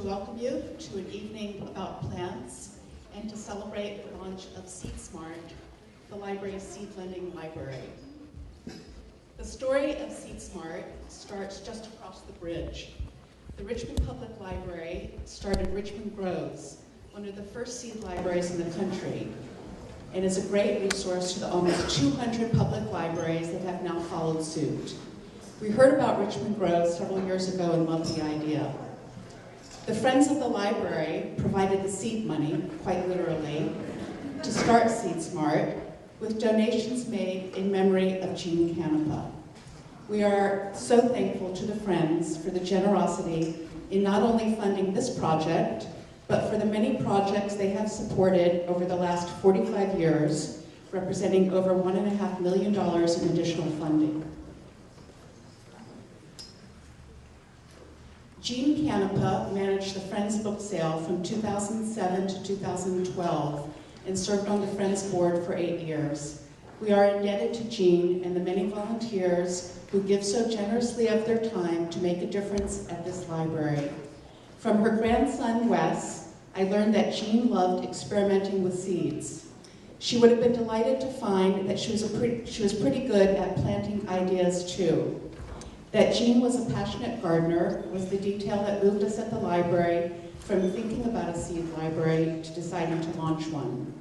welcome you to an evening about plants and to celebrate the launch of SeedSmart, the library's seed lending library. The story of SeedSmart starts just across the bridge. The Richmond Public Library started Richmond Grows, one of the first seed libraries in the country, and is a great resource to the almost 200 public libraries that have now followed suit. We heard about Richmond Grows several years ago and loved the idea. The Friends of the Library provided the seed money, quite literally, to start SeedSmart, with donations made in memory of Jean Canepa. We are so thankful to the Friends for the generosity in not only funding this project, but for the many projects they have supported over the last 45 years, representing over $1.5 million in additional funding. Jean Canepa managed the Friends book sale from 2007 to 2012 and served on the Friends board for 8 years. We are indebted to Jean and the many volunteers who give so generously of their time to make a difference at this library. From her grandson, Wes, I learned that Jean loved experimenting with seeds. She would have been delighted to find that she was pretty good at planting ideas too. That Jean was a passionate gardener was the detail that moved us at the library from thinking about a seed library to deciding to launch one.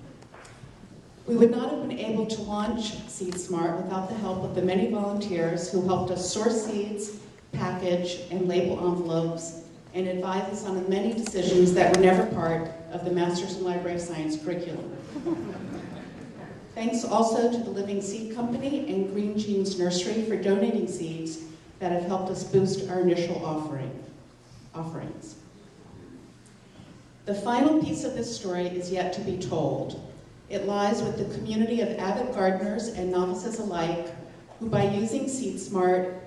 We would not have been able to launch SeedSmart without the help of the many volunteers who helped us source seeds, package, and label envelopes, and advise us on the many decisions that were never part of the Masters in Library Science curriculum. Thanks also to the Living Seed Company and Green Jeans Nursery for donating seeds that have helped us boost our initial offerings. The final piece of this story is yet to be told. It lies with the community of avid gardeners and novices alike who, by using SeedSmart,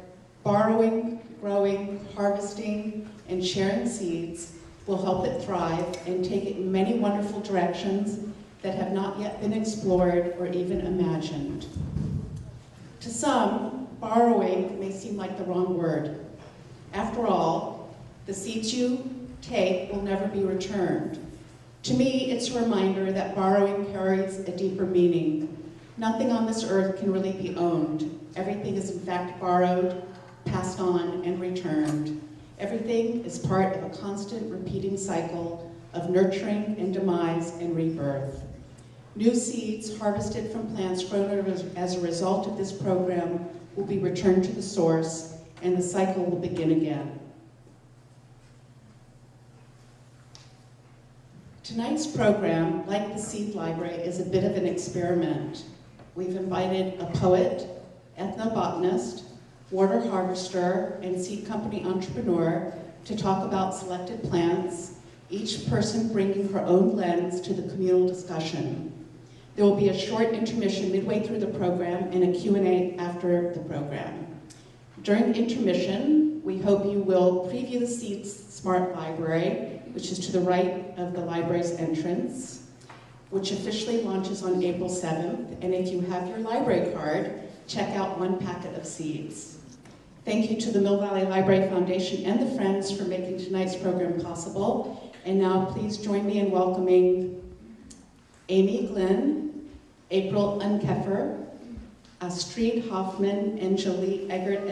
borrowing, growing, harvesting, and sharing seeds, will help it thrive and take it in many wonderful directions that have not yet been explored or even imagined. To some, borrowing may seem like the wrong word. After all, the seeds you take will never be returned. To me, it's a reminder that borrowing carries a deeper meaning. Nothing on this earth can really be owned. Everything is in fact borrowed, passed on, and returned. Everything is part of a constant repeating cycle of nurturing and demise and rebirth. New seeds harvested from plants grown as a result of this program will be returned to the source, and the cycle will begin again. Tonight's program, like the Seed Library, is a bit of an experiment. We've invited a poet, ethnobotanist, water harvester, and seed company entrepreneur to talk about selected plants, each person bringing her own lens to the communal discussion. There will be a short intermission midway through the program and a Q&A after the program. During intermission, we hope you will preview the SeedSmart Library, which is to the right of the library's entrance, which officially launches on April 7th. And if you have your library card, check out one packet of seeds. Thank you to the Mill Valley Library Foundation and the Friends for making tonight's program possible. And now please join me in welcoming Amy Glynn, Apryl Uncapher, Astrid Hoffman, and Jolie Egert,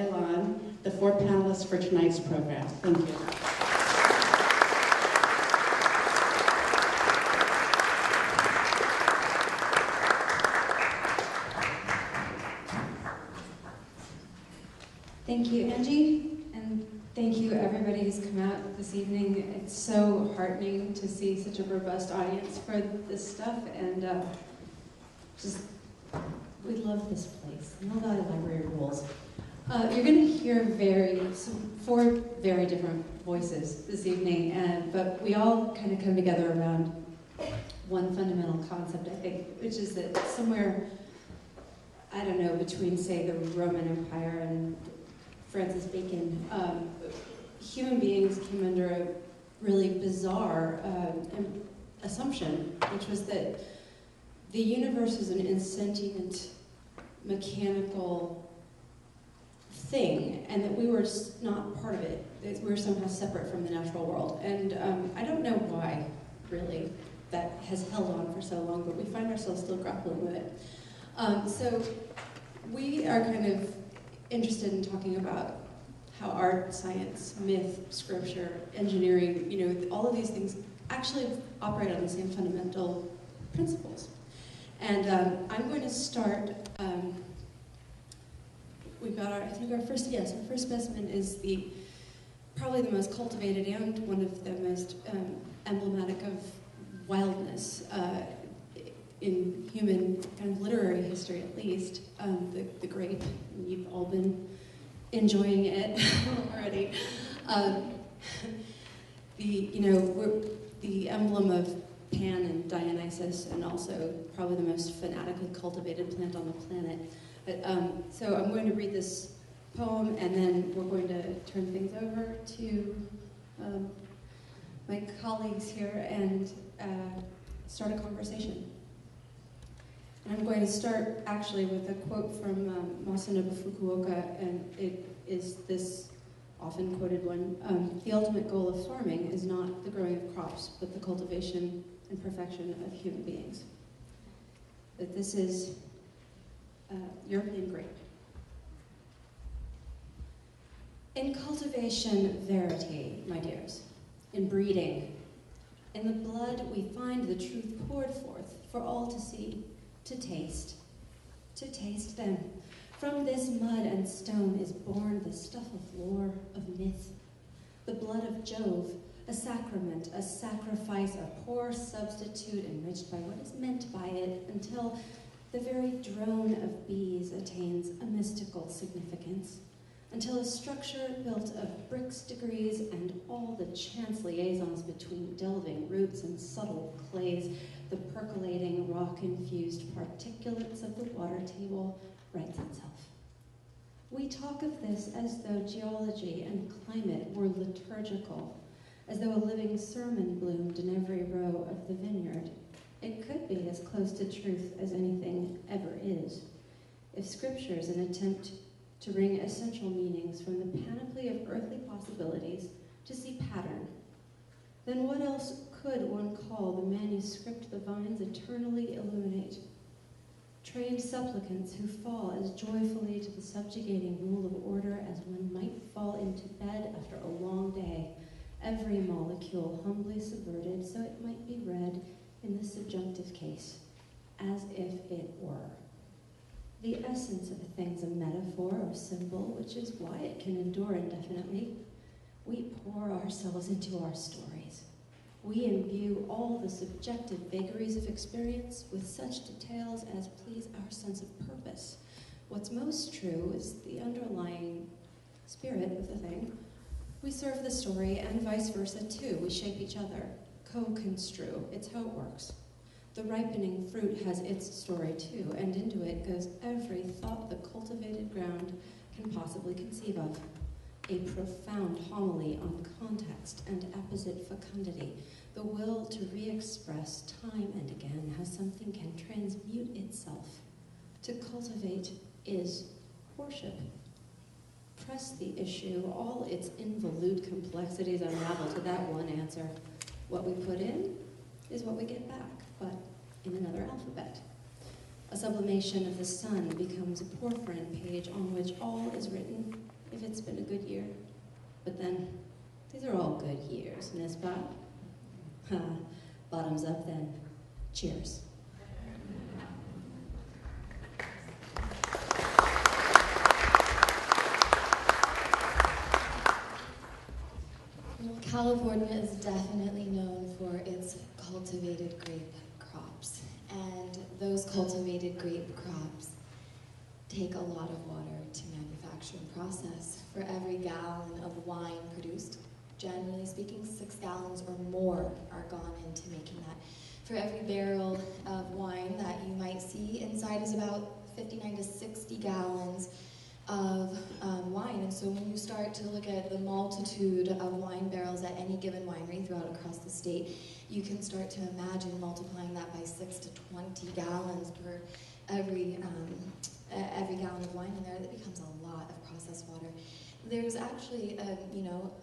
the 4 panelists for tonight's program. Thank you. Thank you, Angie, and thank you everybody who's come out this evening. It's so heartening to see such a robust audience for this stuff, and we love this place. Mill Valley Library rules. You're going to hear 4 very different voices this evening, but we all kind of come together around one fundamental concept, I think, which is that somewhere, I don't know, between, say, the Roman Empire and Francis Bacon, human beings came under a really bizarre assumption, which was that the universe is an insentient, mechanical thing, and that we were just not part of it, that we were somehow separate from the natural world. And I don't know why, really, that has held on for so long, but we find ourselves still grappling with it. So we are kind of interested in talking about how art, science, myth, scripture, engineering, you know, all of these things actually operate on the same fundamental principles. And I'm going to start, we got our, I think our first specimen is probably the most cultivated and one of the most emblematic of wildness in human kind of literary history, at least, the grape. You've all been enjoying it already. The emblem of Pan and Dionysus, and also probably the most fanatically cultivated plant on the planet. But, so I'm going to read this poem, and then we're going to turn things over to my colleagues here and start a conversation. And I'm going to start actually with a quote from Masanobu Fukuoka, and it is this often quoted one. The ultimate goal of farming is not the growing of crops, but the cultivation and perfection of human beings. That this is European grape. In cultivation, verity, my dears. In breeding, in the blood we find the truth poured forth for all to see, to taste then. From this mud and stone is born the stuff of lore, of myth, the blood of Jove, a sacrament, a sacrifice, a poor substitute enriched by what is meant by it, until the very drone of bees attains a mystical significance, until a structure built of bricks, degrees, and all the chance liaisons between delving roots and subtle clays, the percolating rock-infused particulates of the water table, writes itself. We talk of this as though geology and climate were liturgical, as though a living sermon bloomed in every row of the vineyard. It could be as close to truth as anything ever is, if scripture is an attempt to wring essential meanings from the panoply of earthly possibilities to see pattern. Then what else could one call the manuscript the vines eternally illuminate? Trained supplicants who fall as joyfully to the subjugating rule of order as one might fall into bed after a long day, every molecule humbly subverted so it might be read in the subjunctive case, as if it were. The essence of a thing's a metaphor or symbol, which is why it can endure indefinitely. We pour ourselves into our stories. We imbue all the subjective vagaries of experience with such details as please our sense of purpose. What's most true is the underlying spirit of the thing. We serve the story, and vice versa too. We shape each other, co-construe. It's how it works. The ripening fruit has its story too, and into it goes every thought the cultivated ground can possibly conceive of. A profound homily on context and apposite fecundity, the will to re-express time and again how something can transmute itself. To cultivate is worship. Press the issue, all its involute complexities unravel to that one answer. What we put in is what we get back, but in another alphabet. A sublimation of the sun becomes a porphyrin page on which all is written if it's been a good year. But then, these are all good years, n'est-ce pas? Bottoms up then. Cheers. Well, California is definitely known for its cultivated grape crops. And those cultivated grape crops take a lot of water to manufacture and process. For every gallon of wine produced, generally speaking, 6 gallons or more are gone into making that For every barrel of wine that you might see, inside is about 59 to 60 gallons of wine. And so when you start to look at the multitude of wine barrels at any given winery throughout across the state, you can start to imagine multiplying that by 6 to 20 gallons per every gallon of wine in there. That becomes a lot of processed water. There's actually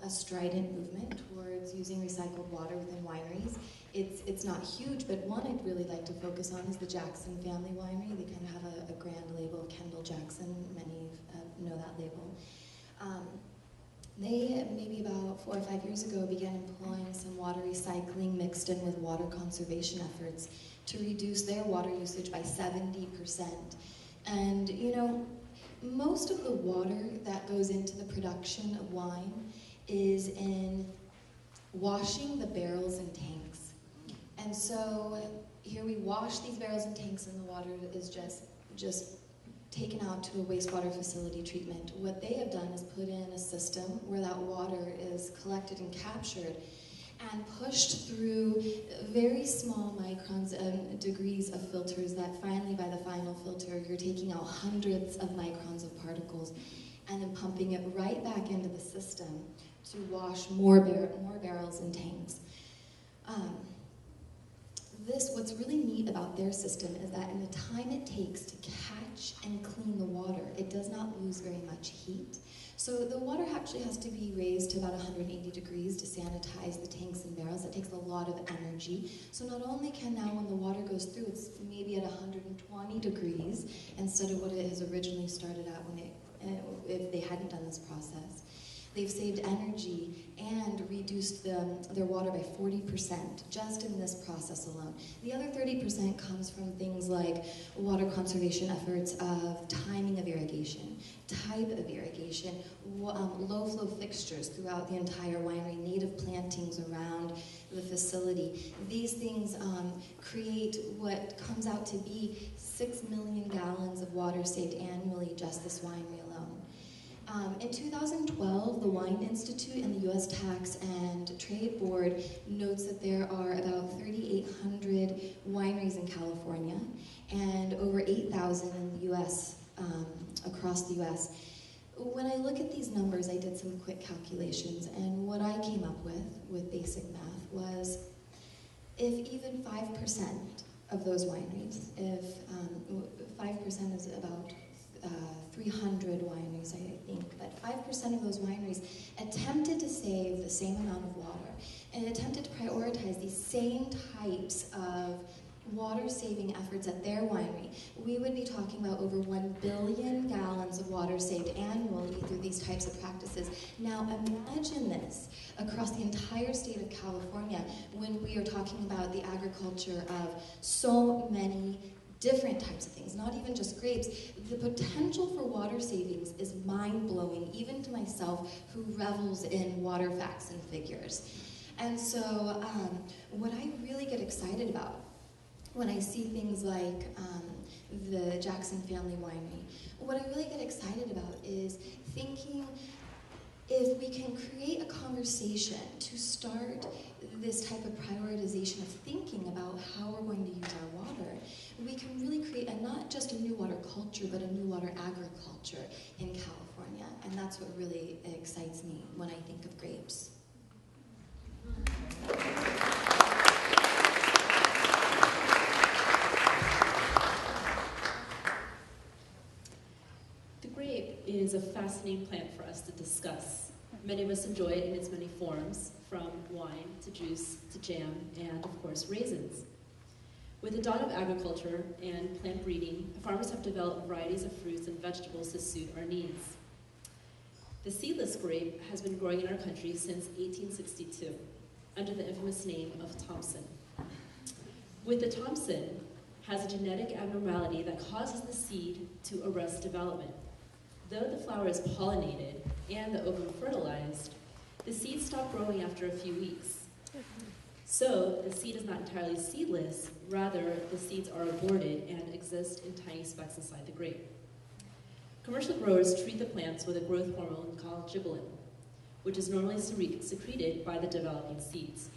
a strident movement towards using recycled water within wineries. It's not huge, but one I'd really like to focus on is the Jackson family winery. They kind of have a grand label, Kendall Jackson. Many know that label. They, maybe about 4 or 5 years ago, began employing some water recycling mixed in with water conservation efforts to reduce their water usage by 70%. And, most of the water that goes into the production of wine is in washing the barrels and tanks. And so here we wash these barrels and tanks, and the water is just taken out to a wastewater facility treatment. What they have done is put in a system where that water is collected and captured and pushed through very small microns and degrees of filters that finally, by the final filter, you're taking out hundreds of microns of particles and then pumping it right back into the system to wash more barrels and tanks. What's really neat about their system is that in the time it takes to catch and clean the water, it does not lose very much heat. So the water actually has to be raised to about 180 degrees to sanitize the tanks and barrels. That takes a lot of energy. So not only can now, when the water goes through, it's maybe at 120 degrees instead of what it has originally started at if they hadn't done this process. They've saved energy and reduced their water by 40% just in this process alone. The other 30% comes from things like water conservation efforts of timing of irrigation, type of irrigation, low flow fixtures throughout the entire winery, native plantings around the facility. These things create what comes out to be 6 million gallons of water saved annually just this winery alone. In 2012, the Wine Institute and the U.S. Tax and Trade Board notes that there are about 3,800 wineries in California and over 8,000 in the U.S., across the U.S. When I look at these numbers, I did some quick calculations, and what I came up with basic math, was if even 5% of those wineries, if 5% is about 300 wineries, I think, but 5% of those wineries attempted to save the same amount of water and attempted to prioritize these same types of water-saving efforts at their winery, we would be talking about over 1 billion gallons of water saved annually through these types of practices. Now imagine this across the entire state of California when we are talking about the agriculture of so many different types of things, not even just grapes. The potential for water savings is mind-blowing, even to myself, who revels in water facts and figures. And so what I really get excited about when I see things like the Jackson Family Winery, what I really get excited about is thinking if we can create a conversation to start this type of prioritization of thinking about how we're going to use our water, we can really create not just a new water culture, but a new water agriculture in California. And that's what really excites me when I think of grapes. The grape is a fascinating plant for us to discuss. Many of us enjoy it in its many forms, from wine to juice to jam, and of course raisins. With the dawn of agriculture and plant breeding, farmers have developed varieties of fruits and vegetables to suit our needs. The seedless grape has been growing in our country since 1862, under the infamous name of Thompson. With the Thompson has a genetic abnormality that causes the seed to arrest development. Though the flower is pollinated and the ovum fertilized, the seeds stop growing after a few weeks. So the seed is not entirely seedless, rather the seeds are aborted and exist in tiny specks inside the grape. Commercial growers treat the plants with a growth hormone called gibberellin, which is normally secreted by the developing seeds.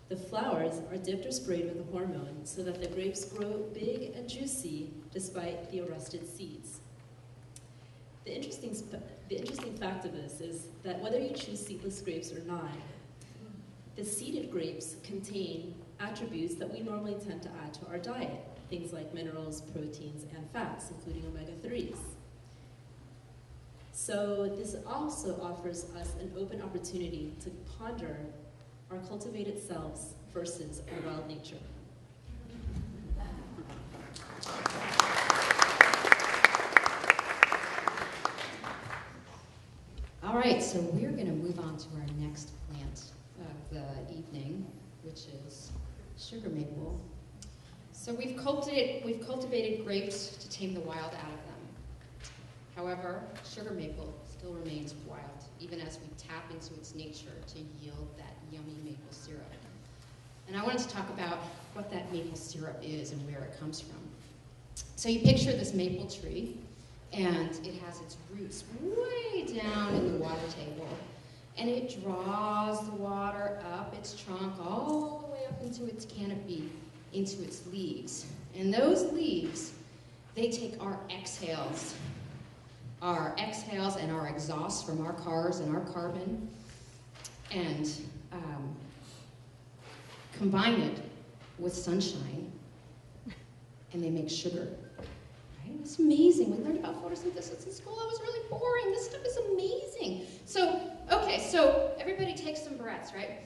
The flowers are dipped or sprayed with a hormone so that the grapes grow big and juicy despite the arrested seeds. The interesting fact of this is that whether you choose seedless grapes or not, the seeded grapes contain attributes that we normally tend to add to our diet, things like minerals, proteins, and fats, including omega-3s. So this also offers us an open opportunity to ponder our cultivated selves versus our wild nature. All right, so we're going to move on to our next plant of the evening, which is sugar maple. So we've cultivated grapes to tame the wild out of them. However, sugar maple still remains wild, even as we tap into its nature to yield that yummy maple syrup. And I wanted to talk about what that maple syrup is and where it comes from. So you picture this maple tree, and it has its roots way down in the water table, and it draws the water up its trunk all the way up into its canopy, into its leaves. And those leaves, they take our exhales and our exhaust from our cars and our carbon, and combine it with sunshine, and they make sugar. Right? It's amazing. We learned about photosynthesis in school. That was really boring. This stuff is amazing. So everybody take some breaths, right?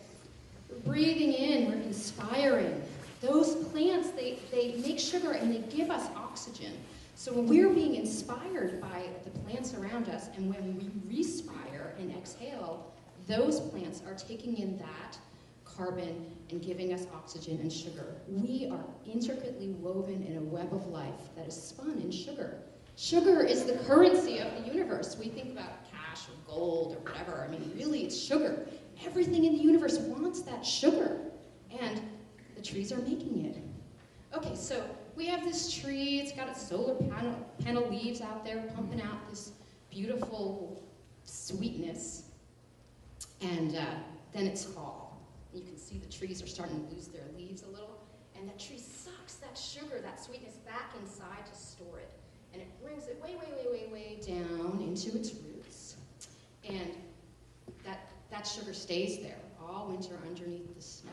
We're breathing in, we're inspiring. Those plants, they make sugar and they give us oxygen. So when we're being inspired by the plants around us, and when we respire and exhale, those plants are taking in that carbon and giving us oxygen and sugar. We are intricately woven in a web of life that is spun in sugar. Sugar is the currency of the universe. We think about cash or gold or whatever. I mean, really, it's sugar. Everything in the universe wants that sugar, and the trees are making it. Okay, so we have this tree. It's got its solar panel leaves out there pumping out this beautiful sweetness, and then it's fall. You can see the trees are starting to lose their leaves a little, and that tree sucks that sugar, that sweetness back inside to store it, and it brings it way, way, way, way, way down into its roots, and that sugar stays there all winter underneath the snow.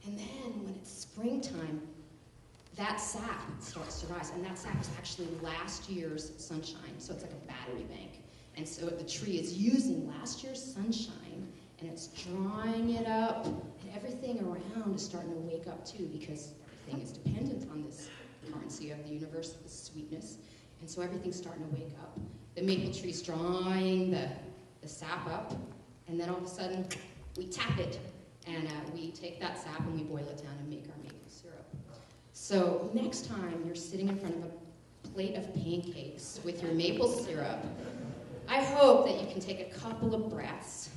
And then when it's springtime, that sap starts to rise, and that sap is actually last year's sunshine, so it's like a battery bank. And so the tree is using last year's sunshine, and it's drawing it up, and everything around is starting to wake up too, because everything is dependent on this currency of the universe, this sweetness, and so everything's starting to wake up. The maple tree's drawing the sap up, and then all of a sudden, we tap it, and we take that sap and we boil it down and make our maple syrup. So next time you're sitting in front of a plate of pancakes with your maple syrup, I hope that you can take a couple of breaths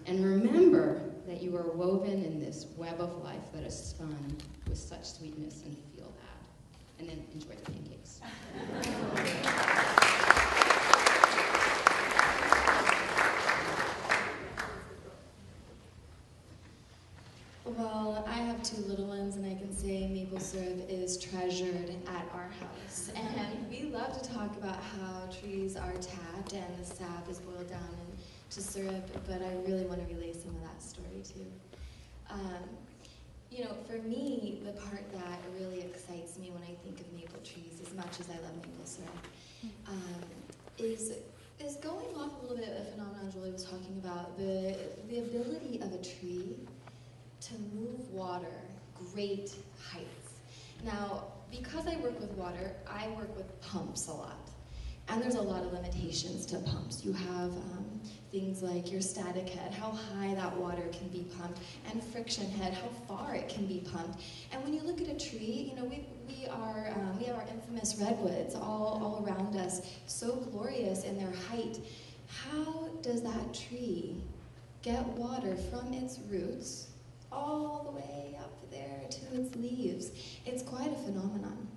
and remember that you are woven in this web of life that is spun with such sweetness, and feel that. And then enjoy the pancakes. Well, I have two little ones, and I can say maple syrup is treasured at our house. And we love to talk about how trees are tapped and the sap is boiled down into syrup, but I really want to relay some of that story too. For me, the part that really excites me when I think of maple trees, as much as I love maple syrup, is going off a little bit of a phenomenon Jolie was talking about, the ability of a tree to move water great heights. Now, because I work with water, I work with pumps a lot. And there's a lot of limitations to pumps. You have things like your static head, how high that water can be pumped, and friction head, how far it can be pumped. And when you look at a tree, we have our infamous redwoods all around us, so glorious in their height. How does that tree get water from its roots all the way up there to its leaves? It's quite a phenomenon.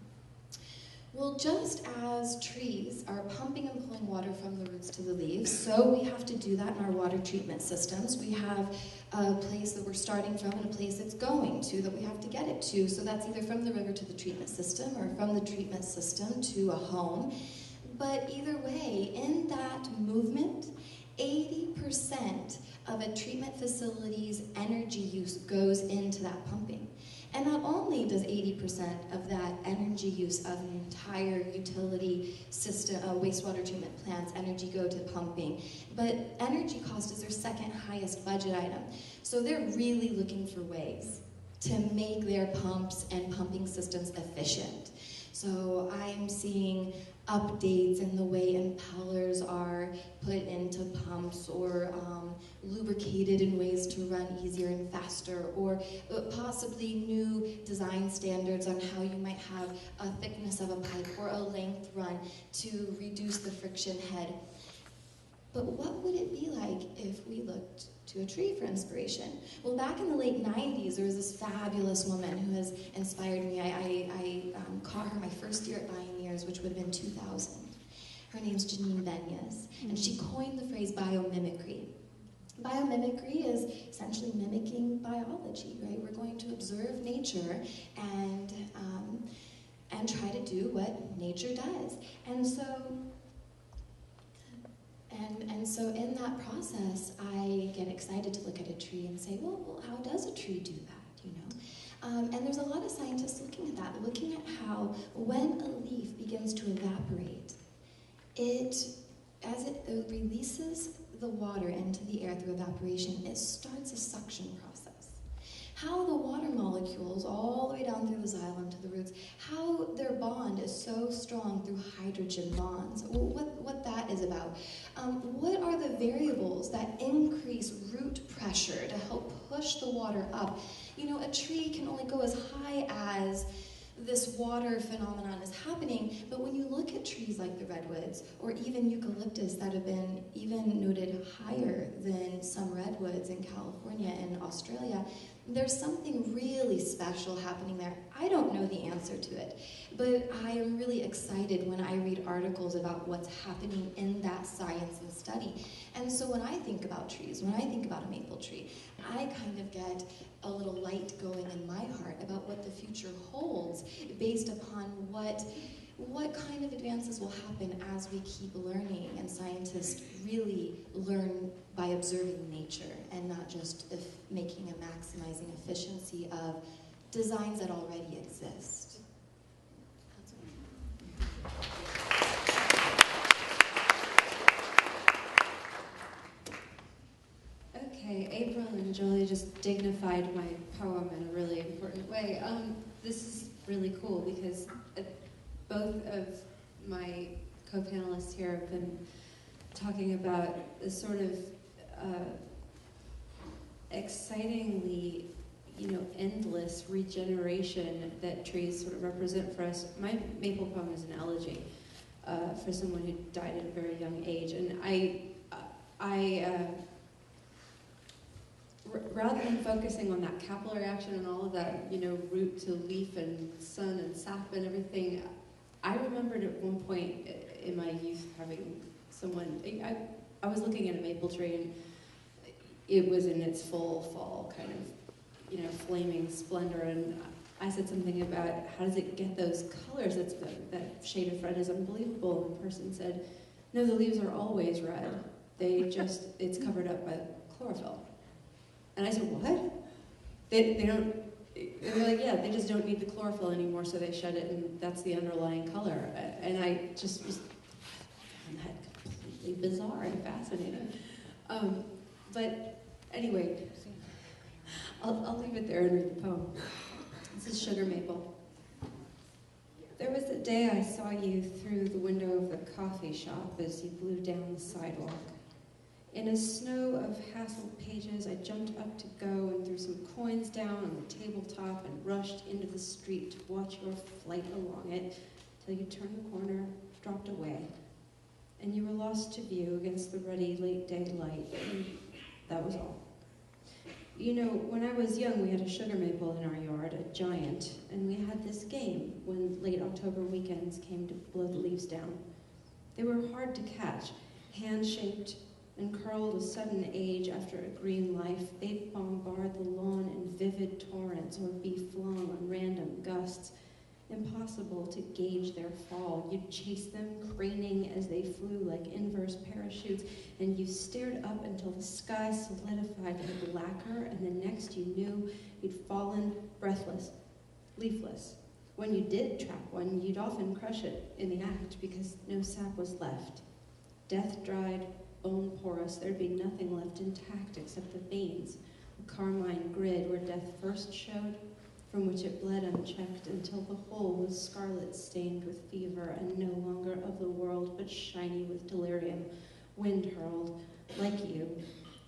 Well, just as trees are pumping and pulling water from the roots to the leaves, so we have to do that in our water treatment systems. We have a place that we're starting from and a place it's going to that we have to get it to. So that's either from the river to the treatment system or from the treatment system to a home. But either way, in that movement, 80% of a treatment facility's energy use goes into that pumping. And not only does 80% of that energy use of an entire utility system, wastewater treatment plant's energy go to pumping, but energy cost is their second highest budget item. So they're really looking for ways to make their pumps and pumping systems efficient. So I'm seeing updates in the way impellers are put into pumps or lubricated in ways to run easier and faster, or possibly new design standards on how you might have a thickness of a pipe or a length run to reduce the friction head. But what would it be like if we looked to a tree for inspiration? Well, back in the late 90s, there was this fabulous woman who has inspired me. I caught her my first year at Pioneers, which would have been 2000. Her name's Janine Benyas, and she coined the phrase biomimicry. Biomimicry is essentially mimicking biology, right? We're going to observe nature and try to do what nature does. And so in that process, I get excited to look at a tree and say, well, how does a tree do that, you know? And there's a lot of scientists looking at that, looking at how when a leaf begins to evaporate, as it releases the water into the air through evaporation, it starts a suction process. How the water molecules, all the way down through the xylem to the roots, how their bond is so strong through hydrogen bonds, what that is about. What are the variables that increase root pressure to help push the water up? You know, a tree can only go as high as this water phenomenon is happening, but when you look at trees like the redwoods, or even eucalyptus that have been even noted higher than some redwoods in California and Australia, there's something really special happening there. I don't know the answer to it, but I am really excited when I read articles about what's happening in that science and study. And so when I think about trees, when I think about a maple tree, I kind of get a little light going in my heart about what the future holds based upon what kind of advances will happen as we keep learning and scientists really learn by observing nature and not just making and maximizing efficiency of designs that already exist. Okay, Apryl and Jolie just dignified my poem in a really important way. This is really cool because both of my co-panelists here have been talking about this sort of excitingly, endless regeneration that trees sort of represent for us. My maple poem is an elegy for someone who died at a very young age, and rather than focusing on that capillary action and all of that, root to leaf and sun and sap and everything, I remembered at one point in my youth having someone, I was looking at a maple tree and it was in its full fall kind of, flaming splendor, and I said something about how does it get those colors, that shade of red is unbelievable, and the person said, no, the leaves are always red, it's covered up by chlorophyll. And I said, what? They're like, yeah, they just don't need the chlorophyll anymore, so they shed it, and that's the underlying color. And I just found that completely bizarre and fascinating. But anyway, I'll leave it there and read the poem. This is Sugar Maple. There was a day I saw you through the window of the coffee shop as you blew down the sidewalk. In a snow of hassled pages, I jumped up to go and threw some coins down on the tabletop and rushed into the street to watch your flight along it till you turned the corner, dropped away, and you were lost to view against the ruddy late day light, and that was all. You know, when I was young, we had a sugar maple in our yard, a giant, and we had this game when late October weekends came to blow the leaves down. They were hard to catch, hand-shaped and curled with sudden age after a green life. They'd bombard the lawn in vivid torrents or be flung on random gusts. Impossible to gauge their fall. You'd chase them, craning as they flew like inverse parachutes, and you stared up until the sky solidified like lacquer, and the next you knew you'd fallen breathless, leafless. When you did trap one, you'd often crush it in the act because no sap was left. Death dried, bone porous, there'd be nothing left intact except the veins, a carmine grid where death first showed, from which it bled unchecked until the whole was scarlet stained with fever and no longer of the world but shiny with delirium, wind hurled, like you,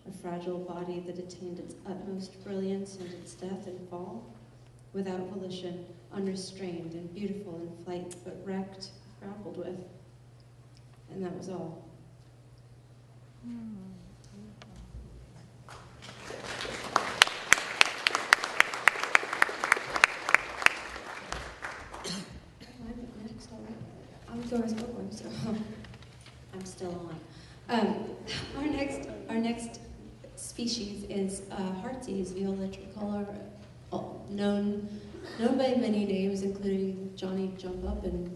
a fragile body that attained its utmost brilliance and its death and fall, without volition, unrestrained and beautiful in flight, but wrecked, grappled with. And that was all. I'm still on. Our next species is Heartsease, Viola tricolor, known by many names, including Johnny Jump Up and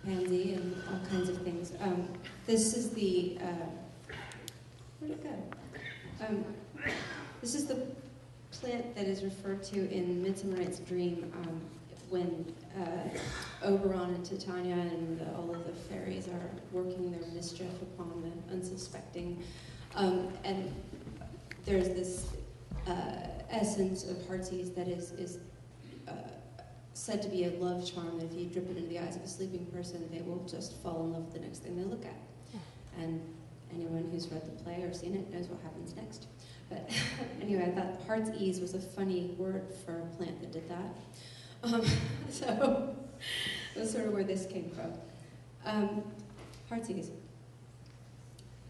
Pansy and all kinds of things. This is the where'd it go? This is the plant that is referred to in Midsummer Night's Dream when Oberon and Titania and all of the fairies are working their mischief upon the unsuspecting. And there's this essence of Heartsease that is said to be a love charm, that if you drip it into the eyes of a sleeping person, they will just fall in love with the next thing they look at. And anyone who's read the play or seen it knows what happens next. But anyway, I thought Heartsease was a funny word for a plant that did that. So that's sort of where this came from. Heartsease.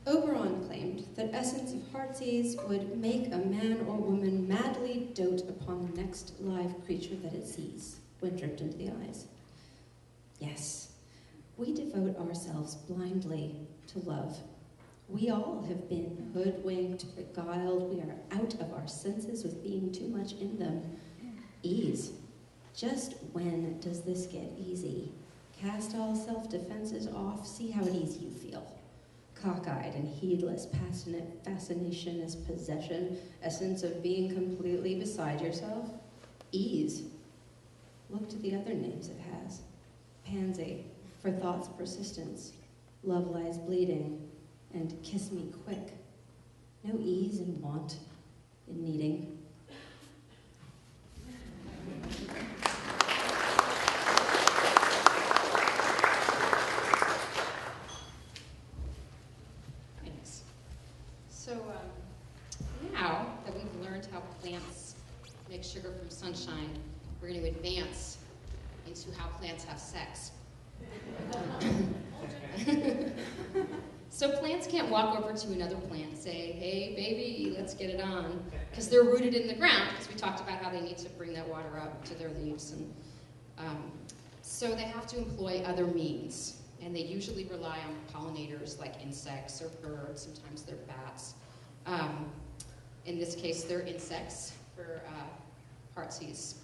Oberon claimed that essence of Heartsease would make a man or woman madly dote upon the next live creature that it sees when dripped into the eyes. Yes, we devote ourselves blindly to love. We all have been hoodwinked, beguiled. We are out of our senses with being too much in them. Ease. Just when does this get easy? Cast all self-defenses off, see how at ease you feel. Cockeyed and heedless, passionate fascination is possession, essence of being completely beside yourself. Ease. Look to the other names it has. Pansy, for thought's persistence. Love lies bleeding, and kiss me quick. No ease in want, in needing. So now that we've learned how plants make sugar from sunshine, we're going to advance into how plants have sex. So plants can't walk over to another plant and say, hey, baby, let's get it on, because they're rooted in the ground, because we talked about how they need to bring that water up to their leaves. And so they have to employ other means. And they usually rely on pollinators like insects or birds, sometimes they're bats. In this case, they're insects for Heartsease.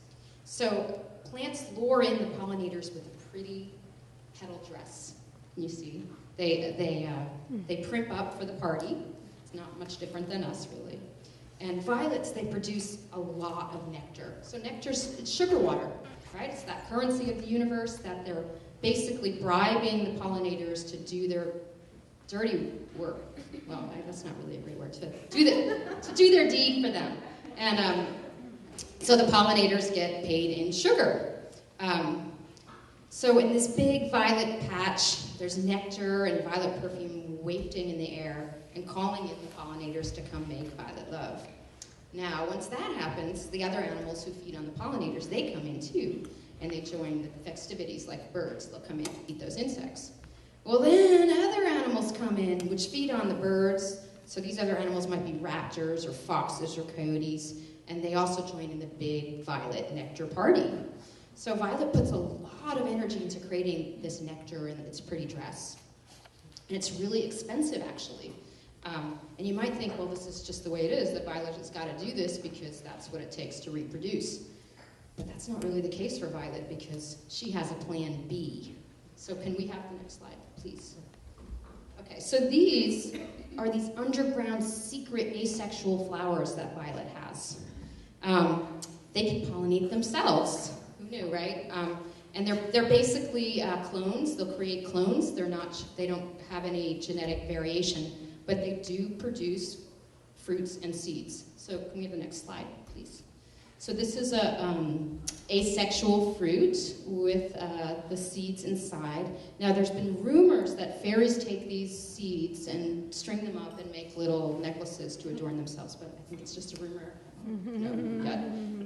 So plants lure in the pollinators with a pretty petal dress. You see, they primp up for the party. It's not much different than us, really. And violets, they produce a lot of nectar. So nectar's it's sugar water, right? It's that currency of the universe that they're basically bribing the pollinators to do their dirty work. Well, that's not really a great word, to do their deed for them. And so the pollinators get paid in sugar. So in this big violet patch, there's nectar and violet perfume wafting in the air and calling in the pollinators to come make violet love. Now, once that happens, the other animals who feed on the pollinators, they come in too. And they join the festivities like birds. They'll come in and eat those insects. Well, then other animals come in, which feed on the birds, So these other animals might be raptors or foxes or coyotes, and they also join in the big violet nectar party. So Violet puts a lot of energy into creating this nectar in its pretty dress. And it's really expensive, actually. And you might think, well, this is just the way it is, that Violet has got to do this because that's what it takes to reproduce. But that's not really the case for Violet because she has a plan B. So can we have the next slide, please? Okay, so these are these underground secret asexual flowers that Violet has. They can pollinate themselves. Who knew, right? And they're basically clones. They'll create clones. They don't have any genetic variation, but they do produce fruits and seeds. So can we have the next slide, please? So this is a asexual fruit with the seeds inside. Now there's been rumors that fairies take these seeds and string them up and make little necklaces to adorn themselves, but I think it's just a rumor. No, yeah.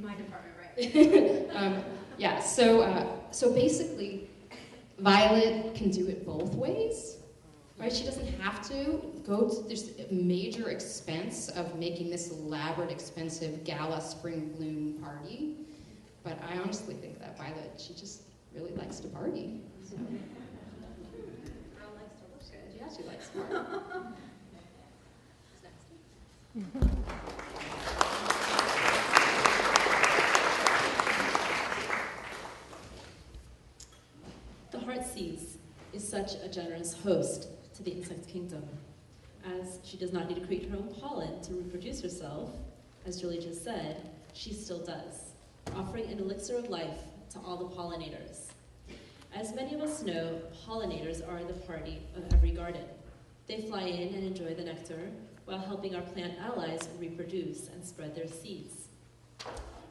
My department, right? Yeah, so basically, Violet can do it both ways, right? She doesn't have to there's a major expense of making this elaborate, expensive gala spring bloom party, but I honestly think that Violet, she just really likes to party. So. Girl likes to look good. Yeah, she likes to party. The heartsease is such a generous host to the insect kingdom, as she does not need to create her own pollen to reproduce herself. As Jolie just said, she still does, offering an elixir of life to all the pollinators. As many of us know, pollinators are the party of every garden. They fly in and enjoy the nectar while helping our plant allies reproduce and spread their seeds.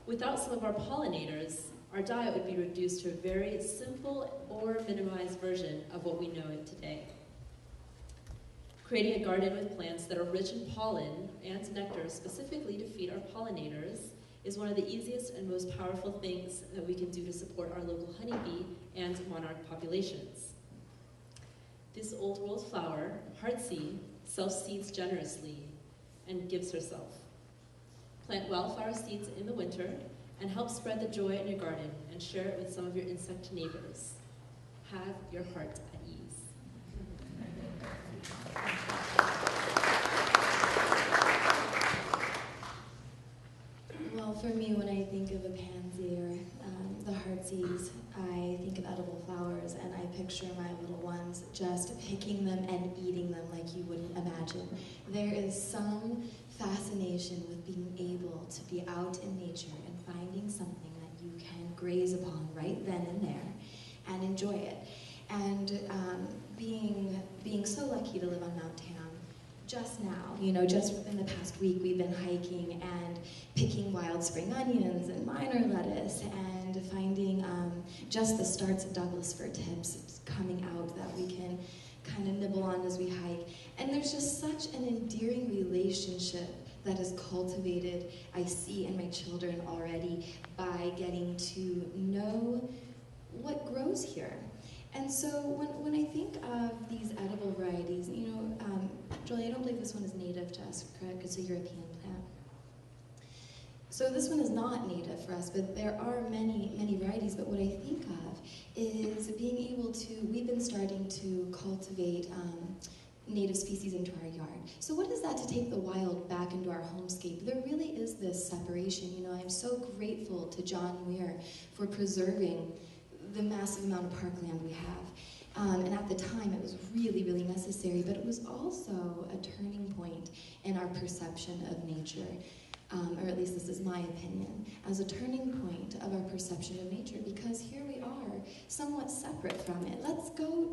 Without some of our pollinators, our diet would be reduced to a very simple or minimized version of what we know it today. Creating a garden with plants that are rich in pollen and nectar specifically to feed our pollinators is one of the easiest and most powerful things that we can do to support our local honeybee and monarch populations. This old world flower, heartseed, self-seeds generously and gives herself. Plant wildflower seeds in the winter and help spread the joy in your garden and share it with some of your insect neighbors. Have your heart at ease. Well, for me, when I think of a pansy or the heartsease, I think of edible flowers, and I picture my little ones just picking them and eating them like you wouldn't imagine. There is some fascination with being able to be out in nature and finding something that you can graze upon right then and there and enjoy it. And being so lucky to live on Mount Tam, just now, just within the past week, we've been hiking and picking wild spring onions and minor lettuce and finding just the starts of Douglas fir tips coming out that we can kind of nibble on as we hike. And there's just such an endearing relationship that is cultivated, I see in my children already, by getting to know what grows here. And so when I think of these edible varieties, Jolie, I don't believe this one is native to us, correct? It's a European plant. So this one is not native for us, but there are many, many varieties. But what I think of is being able to, we've been starting to cultivate native species into our yard. So what is that to take the wild back into our homescape? There really is this separation. I'm so grateful to John Muir for preserving the massive amount of parkland we have. And at the time, it was really, really necessary, but it was also a turning point in our perception of nature, or at least this is my opinion, as a turning point of our perception of nature, because here we are, somewhat separate from it. Let's go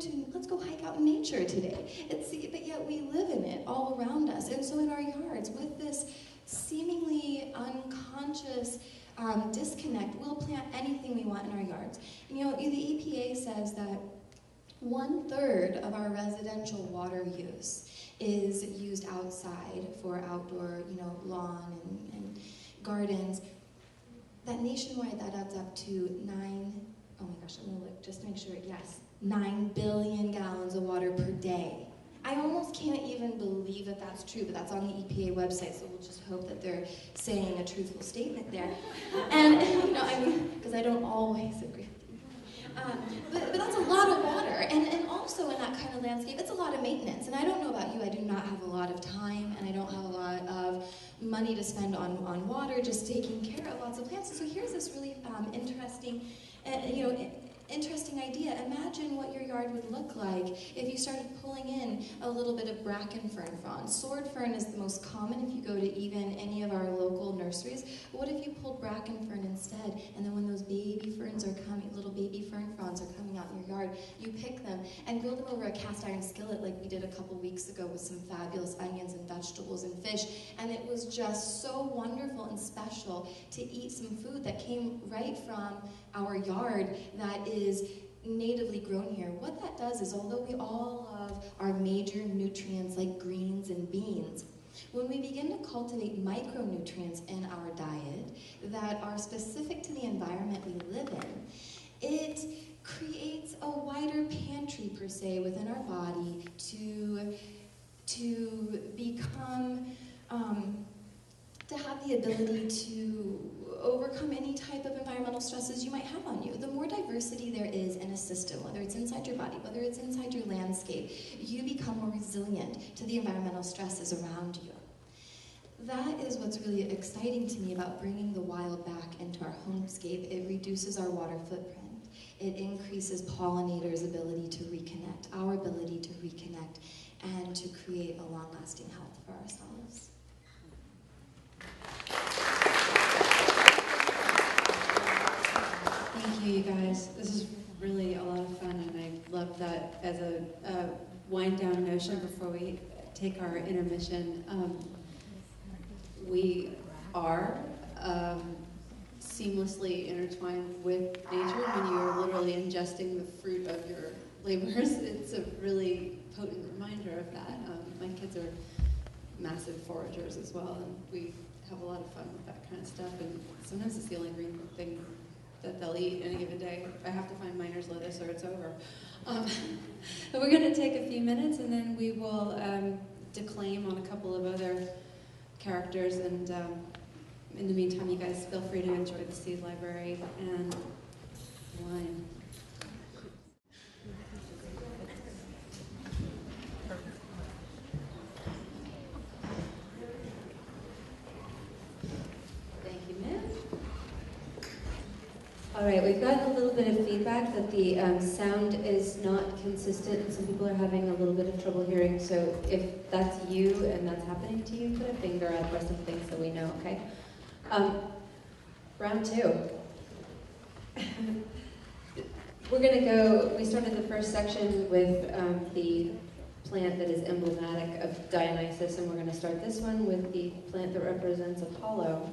hike out in nature today. But yet we live in it all around us. And so in our yards, with this seemingly unconscious disconnect, we'll plant anything we want in our yards. The EPA says that 1/3 of our residential water use is used outside for outdoor, lawn and gardens. That nationwide, that adds up to 9 billion gallons of water per day. I almost can't even believe that that's true, but that's on the EPA website, so we'll just hope that they're saying a truthful statement there. And, I mean, because I don't always agree with you. But that's a lot of water, and also in that kind of landscape, it's a lot of maintenance. And I don't know about you, I do not have a lot of time, and I don't have a lot of money to spend on water, just taking care of lots of plants. And so here's this really interesting idea. Imagine what your yard would look like if you started pulling in a little bit of bracken fern fronds. Sword fern is the most common if you go to even any of our local nurseries. But what if you pulled bracken fern instead? And then when those baby ferns are coming, little baby fern fronds are coming out in your yard, you pick them and grill them over a cast iron skillet like we did a couple weeks ago with some fabulous onions and vegetables and fish. And it was just so wonderful and special to eat some food that came right from our yard that is natively grown here. What that does is, although we all love our major nutrients like greens and beans, when we begin to cultivate micronutrients in our diet that are specific to the environment we live in, it creates a wider pantry, per se, within our body to become, to have the ability to overcome any type of environmental stresses you might have on you. The more diversity there is in a system, whether it's inside your body, whether it's inside your landscape, you become more resilient to the environmental stresses around you. That is what's really exciting to me about bringing the wild back into our homescape. It reduces our water footprint. It increases pollinators' ability to reconnect, our ability to reconnect, and to create a long-lasting health for ourselves. Thank you, you guys. This is really a lot of fun, and I love that as a wind-down notion before we take our intermission. We are seamlessly intertwined with nature when you're literally ingesting the fruit of your labors. It's a really potent reminder of that. My kids are massive foragers as well, and we have a lot of fun with that kind of stuff, and sometimes it's the only green thing that they'll eat in a given day. I have to find miner's lettuce or it's over. But we're going to take a few minutes, and then we will declaim on a couple of other characters, and in the meantime, you guys feel free to enjoy the seed library and wine. All right, we've gotten a little bit of feedback that the sound is not consistent, and some people are having a little bit of trouble hearing. So if that's you and that's happening to you, put a finger up or something so we know, okay? Round two. We're going to go, we started the first section with the plant that is emblematic of Dionysus, and we're going to start this one with the plant that represents Apollo.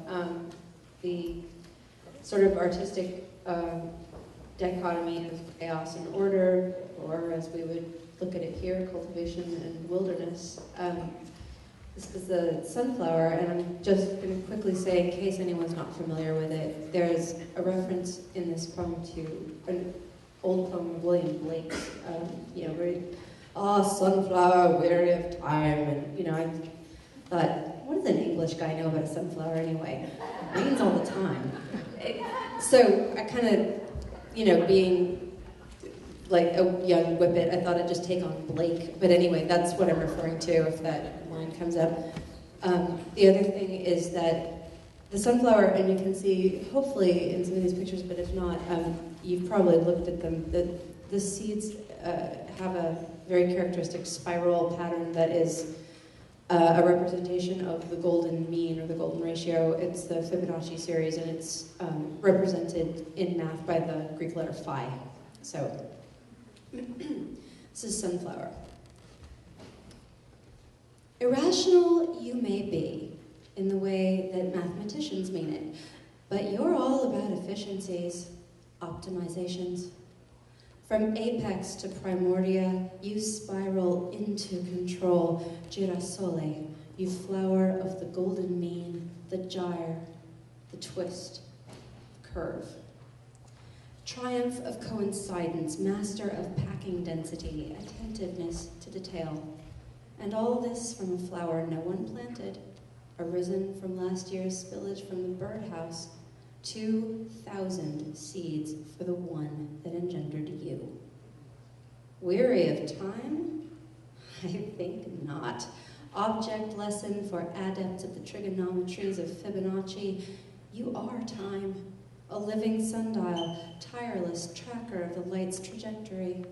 The sort of artistic dichotomy of chaos and order, or as we would look at it here, cultivation and wilderness. This is the sunflower, and I'm just going to quickly say, in case anyone's not familiar with it, there's a reference in this poem to an old poem of William Blake's, where sunflower, weary of time, and, I thought, what does an English guy know about a sunflower anyway? It rains all the time. So I kind of, being like a young whippet, I thought I'd just take on Blake. But anyway, that's what I'm referring to if that line comes up. The other thing is that the sunflower, and you can see hopefully in some of these pictures, but if not, you've probably looked at them. The seeds have a very characteristic spiral pattern that is a representation of the golden mean or the golden ratio. It's the Fibonacci series, and it's represented in math by the Greek letter phi. So this is sunflower. Irrational you may be in the way that mathematicians mean it, but you're all about efficiencies, optimizations. From apex to primordia, you spiral into control. Girasole, you flower of the golden mean, the gyre, the twist, curve. Triumph of coincidence, master of packing density, attentiveness to detail. And all this from a flower no one planted, arisen from last year's spillage from the birdhouse, 2,000 seeds for the one that engendered you. Weary of time? I think not. Object lesson for adepts of the trigonometries of Fibonacci. You are time, a living sundial, tireless tracker of the light's trajectory.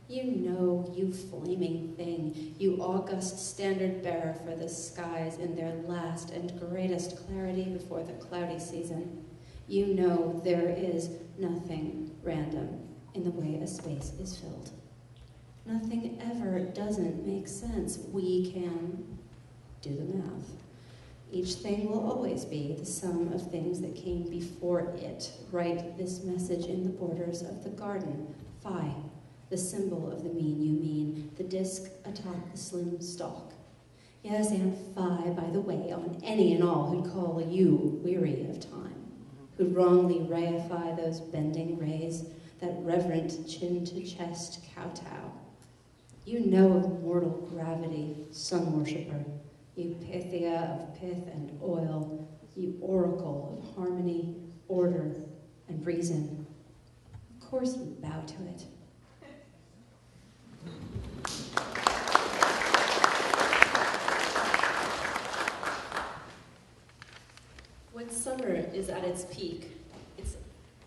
You know, you flaming thing, you august standard bearer for the skies in their last and greatest clarity before the cloudy season. You know there is nothing random in the way a space is filled. Nothing ever doesn't make sense. We can do the math. Each thing will always be the sum of things that came before it. Write this message in the borders of the garden. Phi, the symbol of the mean you mean, the disc atop the slim stalk. Yes, and phi, by the way, on any and all who'd call you weary of time, who'd wrongly reify those bending rays, that reverent chin-to-chest kowtow. You know of mortal gravity, sun worshipper, you Pythia of pith and oil, you oracle of harmony, order, and reason. Of course you bow to it. When summer is at its peak, it's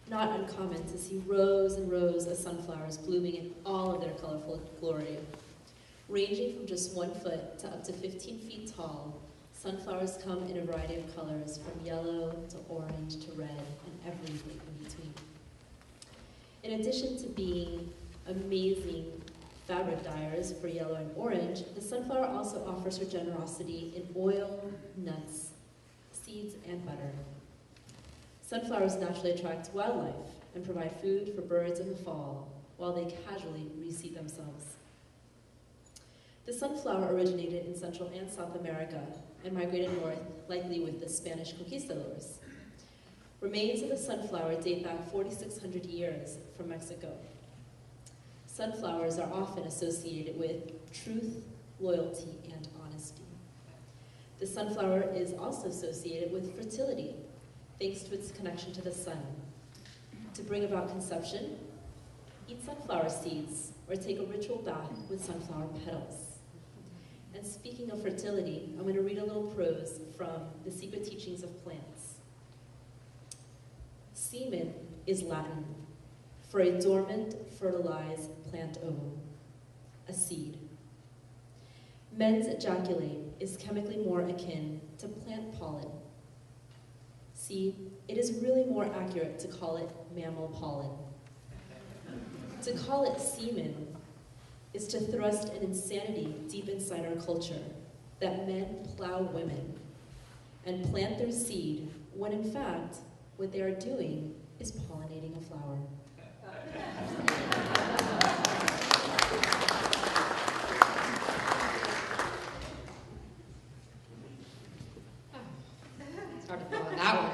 not uncommon to see rows and rows of sunflowers blooming in all of their colorful glory. Ranging from just 1 foot to up to 15 feet tall, sunflowers come in a variety of colors, from yellow to orange to red and everything in between. In addition to being amazing fabric dyers for yellow and orange, the sunflower also offers her generosity in oil, nuts, seeds, and butter. Sunflowers naturally attract wildlife and provide food for birds in the fall, while they casually reseed themselves. The sunflower originated in Central and South America and migrated north, likely with the Spanish conquistadors. Remains of the sunflower date back 4,600 years from Mexico. Sunflowers are often associated with truth, loyalty, and honesty. The sunflower is also associated with fertility, thanks to its connection to the sun. To bring about conception, eat sunflower seeds or take a ritual bath with sunflower petals. And speaking of fertility, I'm going to read a little prose from The Secret Teachings of Plants. Semen is Latin for a dormant, fertilized plant ovum, a seed. Men's ejaculate is chemically more akin to plant pollen. See, it is really more accurate to call it mammal pollen. To call it semen is to thrust an insanity deep inside our culture, that men plow women and plant their seed, when in fact, what they are doing is pollinating a flower. It's hard to follow that one.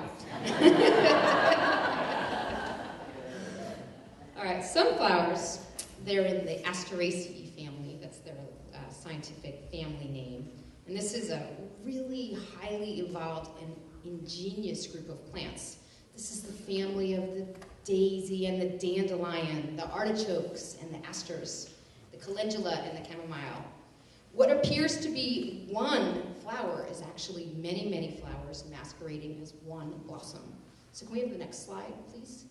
All right, sunflowers, they're in the Asteraceae family. That's their scientific family name. And this is a really highly evolved and ingenious group of plants. This is the family of the daisy and the dandelion, the artichokes and the asters, the calendula and the chamomile. What appears to be one flower is actually many, many flowers masquerading as one blossom. So can we have the next slide, please?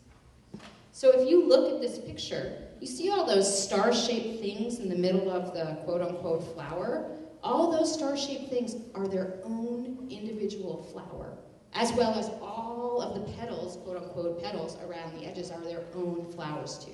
So if you look at this picture, you see all those star-shaped things in the middle of the quote-unquote flower. All those star-shaped things are their own individual flower, as well as all of the petals, quote-unquote petals, around the edges are their own flowers too.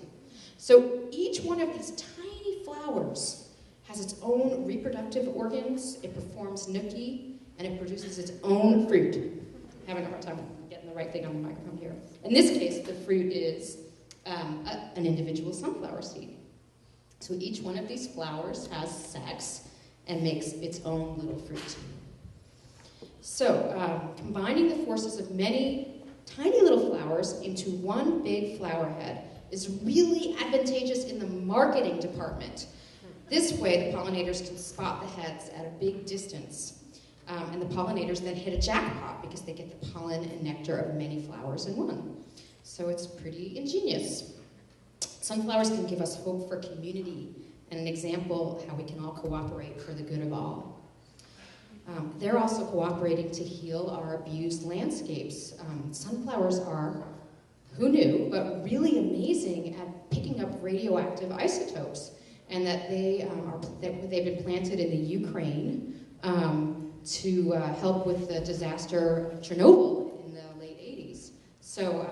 So each one of these tiny flowers has its own reproductive organs, it performs nookie, and it produces its own fruit. I'm having a hard time getting the right thing on the microphone here. In this case, the fruit is an individual sunflower seed. So each one of these flowers has sex and makes its own little fruit. So combining the forces of many tiny little flowers into one big flower head is really advantageous in the marketing department. This way, the pollinators can spot the heads at a big distance. And the pollinators then hit a jackpot because they get the pollen and nectar of many flowers in one. So it's pretty ingenious. Sunflowers can give us hope for community and an example how we can all cooperate for the good of all. They're also cooperating to heal our abused landscapes. Sunflowers are, who knew, but really amazing at picking up radioactive isotopes, and that they've been planted in the Ukraine to help with the disaster Chernobyl in the late 80s. So,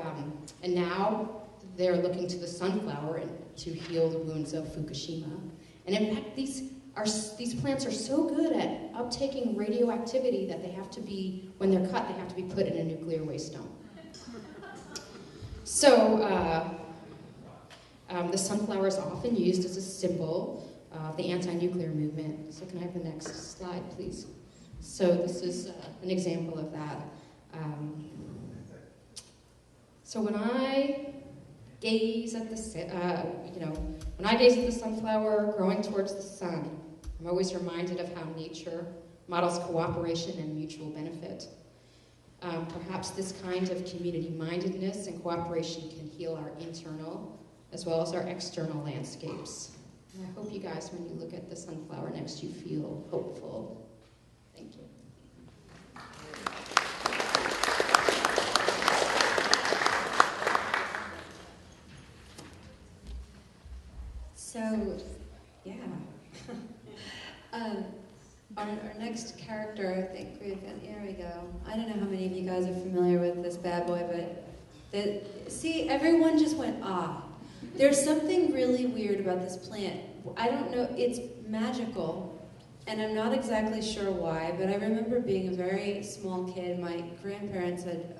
and now they're looking to the sunflower to heal the wounds of Fukushima. And in fact, these plants are so good at uptaking radioactivity that they have to be, when they're cut, they have to be put in a nuclear waste dump. So, the sunflower is often used as a symbol of the anti-nuclear movement. So can I have the next slide, please? So this is an example of that. So when I gaze at the sunflower growing towards the sun, I'm always reminded of how nature models cooperation and mutual benefit. Perhaps this kind of community-mindedness and cooperation can heal our internal as well as our external landscapes. And I hope you guys, when you look at the sunflower next, you feel hopeful. Thank you. So, yeah. Our next character, I think here we go. I don't know how many of you guys are familiar with this bad boy, but see, everyone just went, ah. There's something really weird about this plant. I don't know, it's magical, and I'm not exactly sure why, but I remember being a very small kid. My grandparents had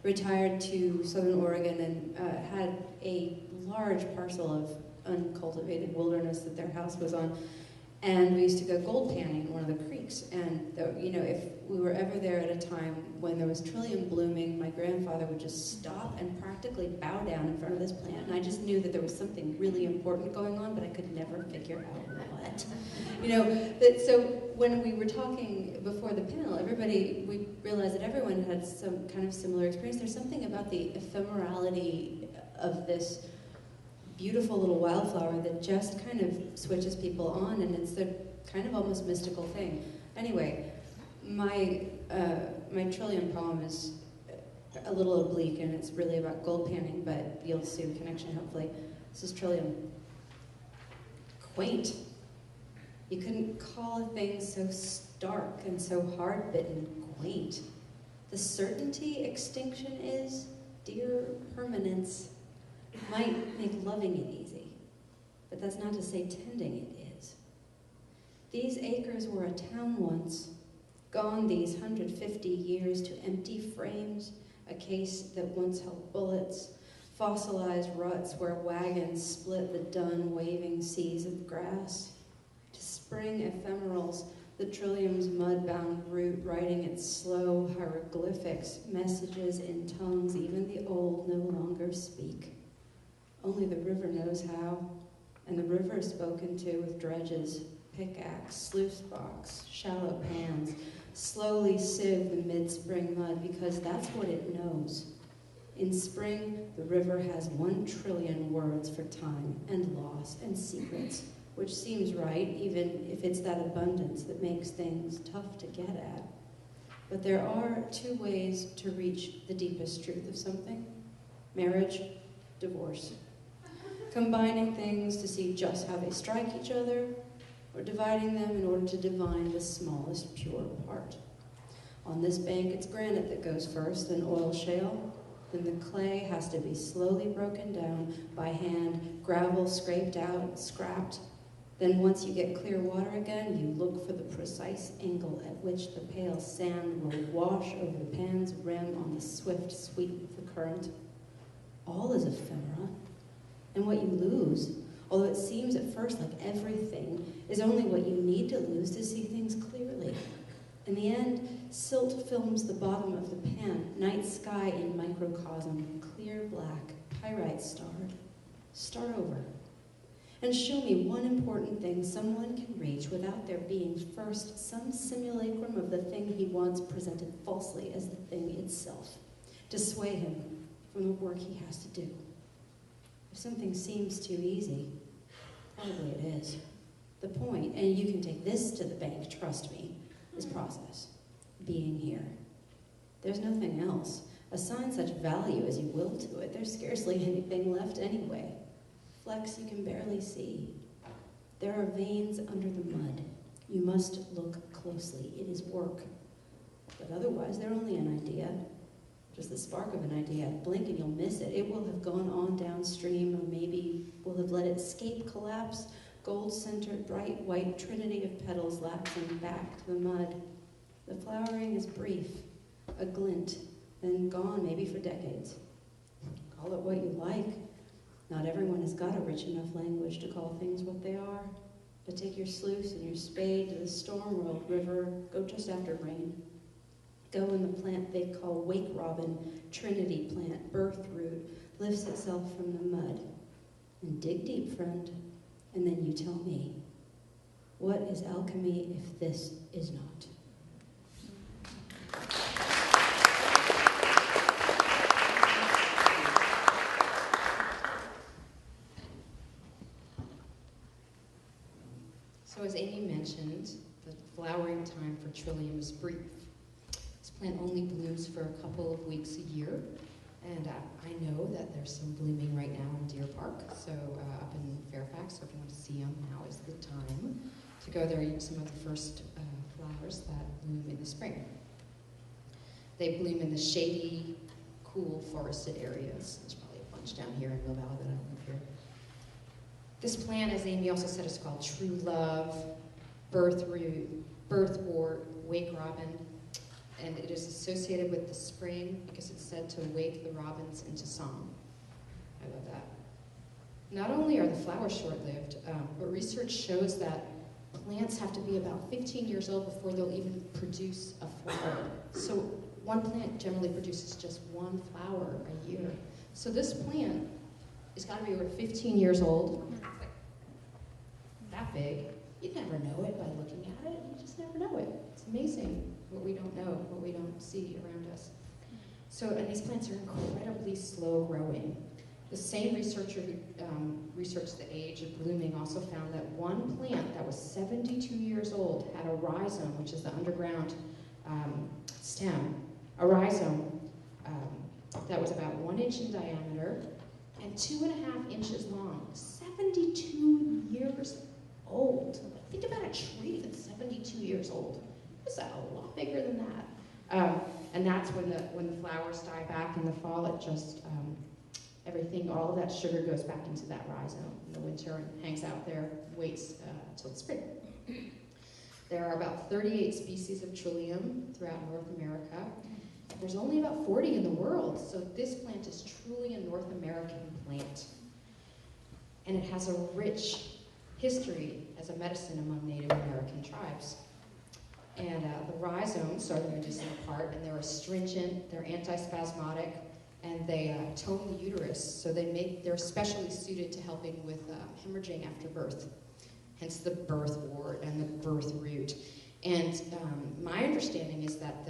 retired to Southern Oregon and had a large parcel of uncultivated wilderness that their house was on. And we used to go gold panning in one of the creeks. And, if we were ever there at a time when there was trillium blooming, my grandfather would just stop and practically bow down in front of this plant. And I just knew that there was something really important going on, but I could never figure out what. So when we were talking before the panel, we realized that everyone had some kind of similar experience. There's something about the ephemerality of this beautiful little wildflower that just kind of switches people on, and it's the kind of almost mystical thing. Anyway, my trillium poem is a little oblique, and it's really about gold panning, but you'll see the connection, hopefully. This is trillium. Quaint. You couldn't call a thing so stark and so hard-bitten quaint. The certainty extinction is, dear permanence, might make loving it easy, but that's not to say tending it is. These acres were a town once, gone these 150 years to empty frames, a case that once held bullets, fossilized ruts where wagons split the dun, waving seas of grass, to spring ephemerals, the trillium's mud-bound root writing its slow hieroglyphics, messages in tongues even the old no longer speak. Only the river knows how, and the river is spoken to with dredges, pickaxe, sluice box, shallow pans, slowly sieve the mid-spring mud because that's what it knows. In spring, the river has 1 trillion words for time and loss and secrets, which seems right, even if it's that abundance that makes things tough to get at. But there are 2 ways to reach the deepest truth of something: marriage, divorce. Combining things to see just how they strike each other, or dividing them in order to divine the smallest pure part. On this bank, it's granite that goes first, then oil shale, then the clay has to be slowly broken down by hand, gravel scraped out, scrapped. Then once you get clear water again, you look for the precise angle at which the pale sand will wash over the pan's rim on the swift sweep of the current. All is ephemera. And what you lose, although it seems at first like everything, is only what you need to lose to see things clearly. In the end, silt films the bottom of the pan, night sky in microcosm, clear black, pyrite starred. Start over. And show me one important thing someone can reach without there being first some simulacrum of the thing he wants presented falsely as the thing itself, to sway him from the work he has to do. If something seems too easy, probably it is. The point, and you can take this to the bank, trust me, is process, being here. There's nothing else. Assign such value as you will to it. There's scarcely anything left anyway. Flecks you can barely see. There are veins under the mud. You must look closely. It is work. But otherwise, they're only an idea. Just the spark of an idea. Blink and you'll miss it. It will have gone on downstream, or maybe we'll have let its scape collapse, gold-centered, bright white trinity of petals lapsing back to the mud. The flowering is brief, a glint, then gone maybe for decades. Call it what you like. Not everyone has got a rich enough language to call things what they are. But take your sluice and your spade to the storm-rolled river. Go just after rain. Go in the plant they call wake robin, trinity plant, birth root, lifts itself from the mud. And dig deep, friend, and then you tell me, what is alchemy if this is not? So as Amy mentioned, the flowering time for Trillium is brief. This plant only blooms for a couple of weeks a year, and I know that there's some blooming right now in Deer Park, so up in Fairfax, so if you want to see them, now is the time to go there and eat some of the first flowers that bloom in the spring. They bloom in the shady, cool, forested areas. There's probably a bunch down here in Mill Valley that I don't live here. This plant, as Amy also said, is called True Love, Birth Root, Birth Wort, Wake Robin, and it is associated with the spring because it's said to wake the robins into song. I love that. Not only are the flowers short-lived, but research shows that plants have to be about 15 years old before they'll even produce a flower. So one plant generally produces just one flower a year. So this plant has got to be over 15 years old. That big. You'd never know it by looking at it. You just never know it. It's amazing what we don't know, what we don't see around us. So, and these plants are incredibly slow growing. The same researcher who researched the age of blooming also found that one plant that was 72 years old had a rhizome, which is the underground stem, a rhizome that was about 1 inch in diameter and 2.5 inches long. 72 years old. Think about a tree that's 72 years old. It's a lot bigger than that. And that's when the flowers die back in the fall. It just everything, all of that sugar goes back into that rhizome in the winter and hangs out there, waits till the spring. There are about 38 species of Trillium throughout North America. There's only about 40 in the world, so this plant is truly a North American plant. And it has a rich history as a medicine among Native American tribes. And the rhizomes are the medicinal part, and they're astringent, they're antispasmodic, and they tone the uterus, so they're especially suited to helping with hemorrhaging after birth, hence the birth wort and the birth root. And my understanding is that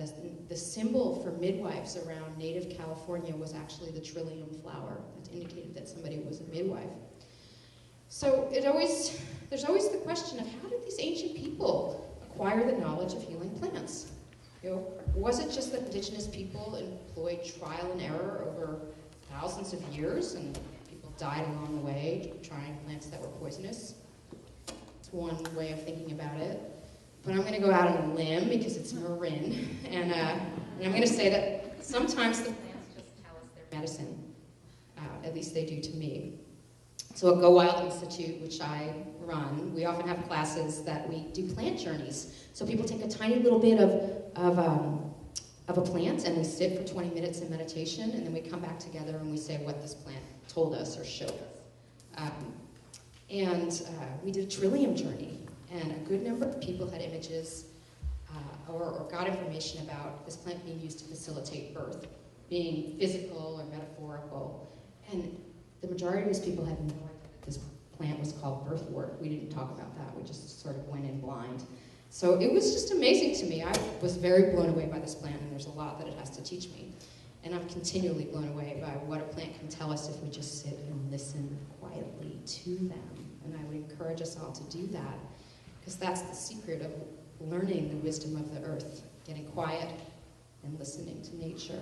the symbol for midwives around native California was actually the Trillium flower. That indicated that somebody was a midwife. So there's always the question of how did these ancient people acquire the knowledge of healing plants? You know, was it just that indigenous people employed trial and error over thousands of years and people died along the way trying plants that were poisonous? It's one way of thinking about it. But I'm going to go out on a limb because it's Marin, and I'm going to say that sometimes the plants just tell us their medicine. At least they do to me. So at Go Wild Institute, which I run, we often have classes that we do plant journeys. So people take a tiny little bit of a plant and we sit for 20 minutes in meditation, and then we come back together and we say what this plant told us or showed us. We did a Trillium journey, and a good number of people had images or got information about this plant being used to facilitate birth, being physical or metaphorical. And the majority of these people had no idea that this plant was called birthwort. We didn't talk about that. We just sort of went in blind. So it was just amazing to me. I was very blown away by this plant, and there's a lot that it has to teach me. And I'm continually blown away by what a plant can tell us if we just sit and listen quietly to them. And I would encourage us all to do that, because that's the secret of learning the wisdom of the earth, getting quiet and listening to nature.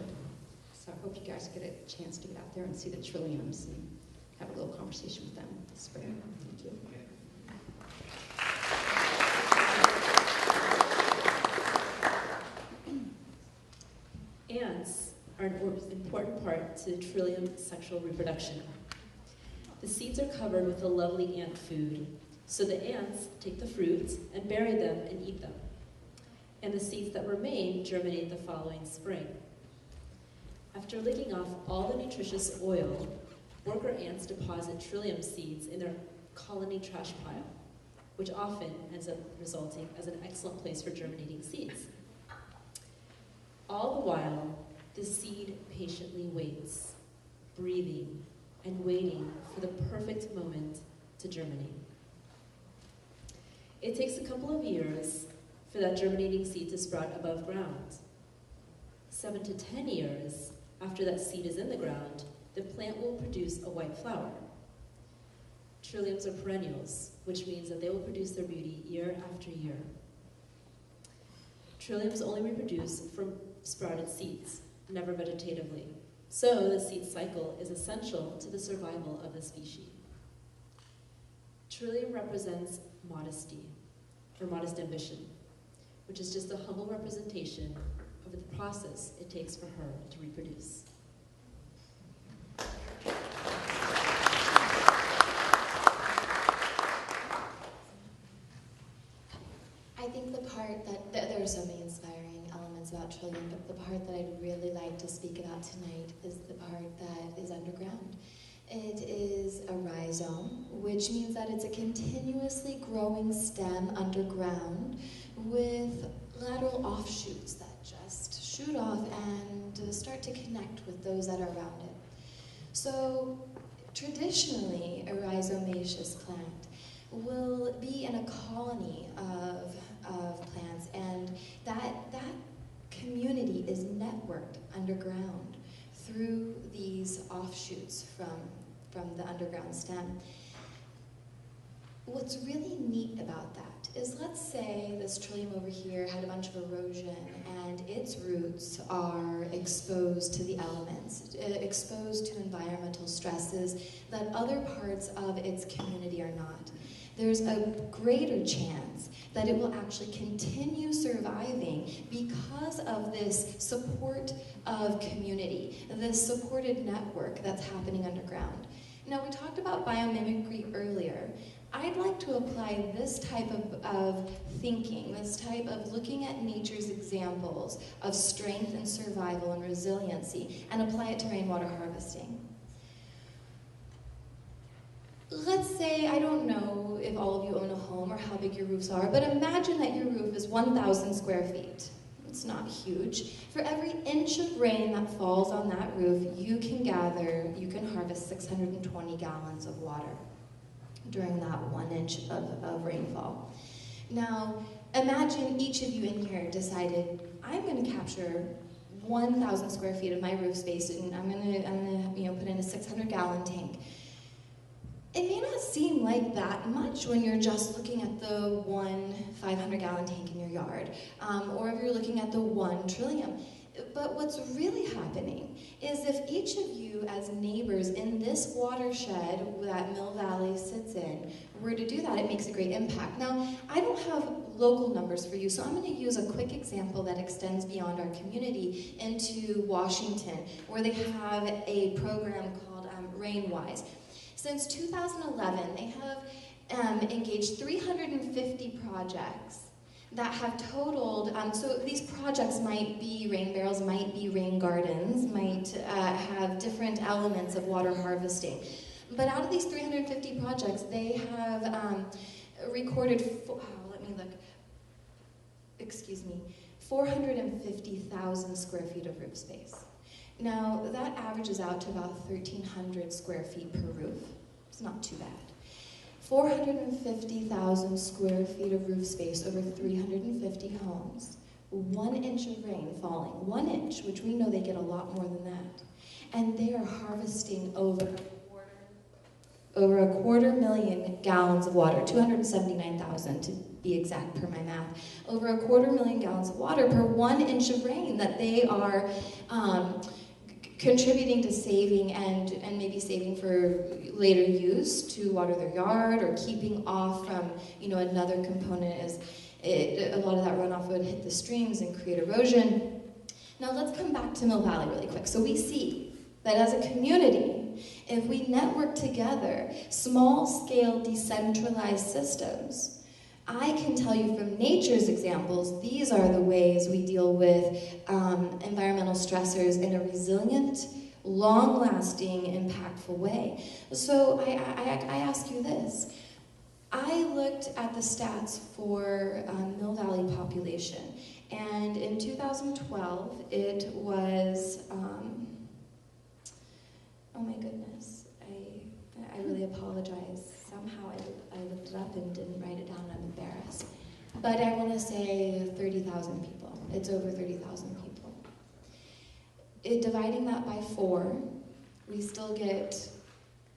So I hope you guys get a chance to get out there and see the trilliums and have a little conversation with them this spring. Thank you. Ants are an important part to trillium sexual reproduction. The seeds are covered with a lovely ant food, so the ants take the fruits and bury them and eat them. And the seeds that remain germinate the following spring. After licking off all the nutritious oil, worker ants deposit trillium seeds in their colony trash pile, which often ends up resulting as an excellent place for germinating seeds. All the while, the seed patiently waits, breathing and waiting for the perfect moment to germinate. It takes a couple of years for that germinating seed to sprout above ground. 7 to 10 years after that seed is in the ground, the plant will produce a white flower. Trilliums are perennials, which means that they will produce their beauty year after year. Trilliums only reproduce from sprouted seeds, never vegetatively. So the seed cycle is essential to the survival of the species. Trillium represents modesty, or modest ambition, which is just a humble representation of the process it takes for her to reproduce. I think the part that there are so many inspiring elements about trillium, but the part that I'd really like to speak about tonight is the part that is underground. It is a rhizome, which means that it's a continuously growing stem underground with lateral offshoots that just shoot off and start to connect with those that are around it. So traditionally, a rhizomaceous plant will be in a colony of plants, and that community is networked underground through these offshoots from the underground stem. What's really neat about that is, let's say this trillium over here had a bunch of erosion and its roots are exposed to the elements, exposed to environmental stresses that other parts of its community are not. There's a greater chance that it will actually continue surviving because of this support of community, this supported network that's happening underground. Now, we talked about biomimicry earlier. I'd like to apply this type of thinking, this type of looking at nature's examples of strength and survival and resiliency, and apply it to rainwater harvesting. Let's say, I don't know if all of you own a home or how big your roofs are, but imagine that your roof is 1,000 square feet. It's not huge. For every inch of rain that falls on that roof, you can harvest 620 gallons of water during that 1 inch of rainfall. Now, imagine each of you in here decided, I'm going to capture 1,000 square feet of my roof space, and I'm gonna put in a 600-gallon tank. It may not seem like that much when you're just looking at the one 500-gallon tank in your yard, or if you're looking at the 1 trillium. But what's really happening is, if each of you as neighbors in this watershed that Mill Valley sits in were to do that, it makes a great impact. Now, I don't have local numbers for you, so I'm going to use a quick example that extends beyond our community into Washington, where they have a program called RainWise. Since 2011, they have engaged 350 projects that have totaled, so these projects might be rain barrels, might be rain gardens, might have different elements of water harvesting. But out of these 350 projects, they have recorded, 450,000 square feet of roof space. Now, that averages out to about 1,300 square feet per roof. It's not too bad. 450,000 square feet of roof space over 350 homes, 1 inch of rain falling, 1 inch, which we know they get a lot more than that. And they are harvesting over a 250,000 gallons of water, 279,000 to be exact per my math, over a 250,000 gallons of water per 1 inch of rain that they are contributing to saving and maybe saving for later use to water their yard, or keeping off from, another component is a lot of that runoff would hit the streams and create erosion. Now let's come back to Mill Valley really quick. So we see that as a community, if we network together small-scale decentralized systems, I can tell you from nature's examples, these are the ways we deal with environmental stressors in a resilient, long-lasting, impactful way. So I ask you this. I looked at the stats for Mill Valley population, and in 2012, it was, oh my goodness, I really apologize. Somehow I looked it up and didn't write it down, I'm embarrassed. But I want to say 30,000 people. It's over 30,000 people. Dividing that by 4, we still get,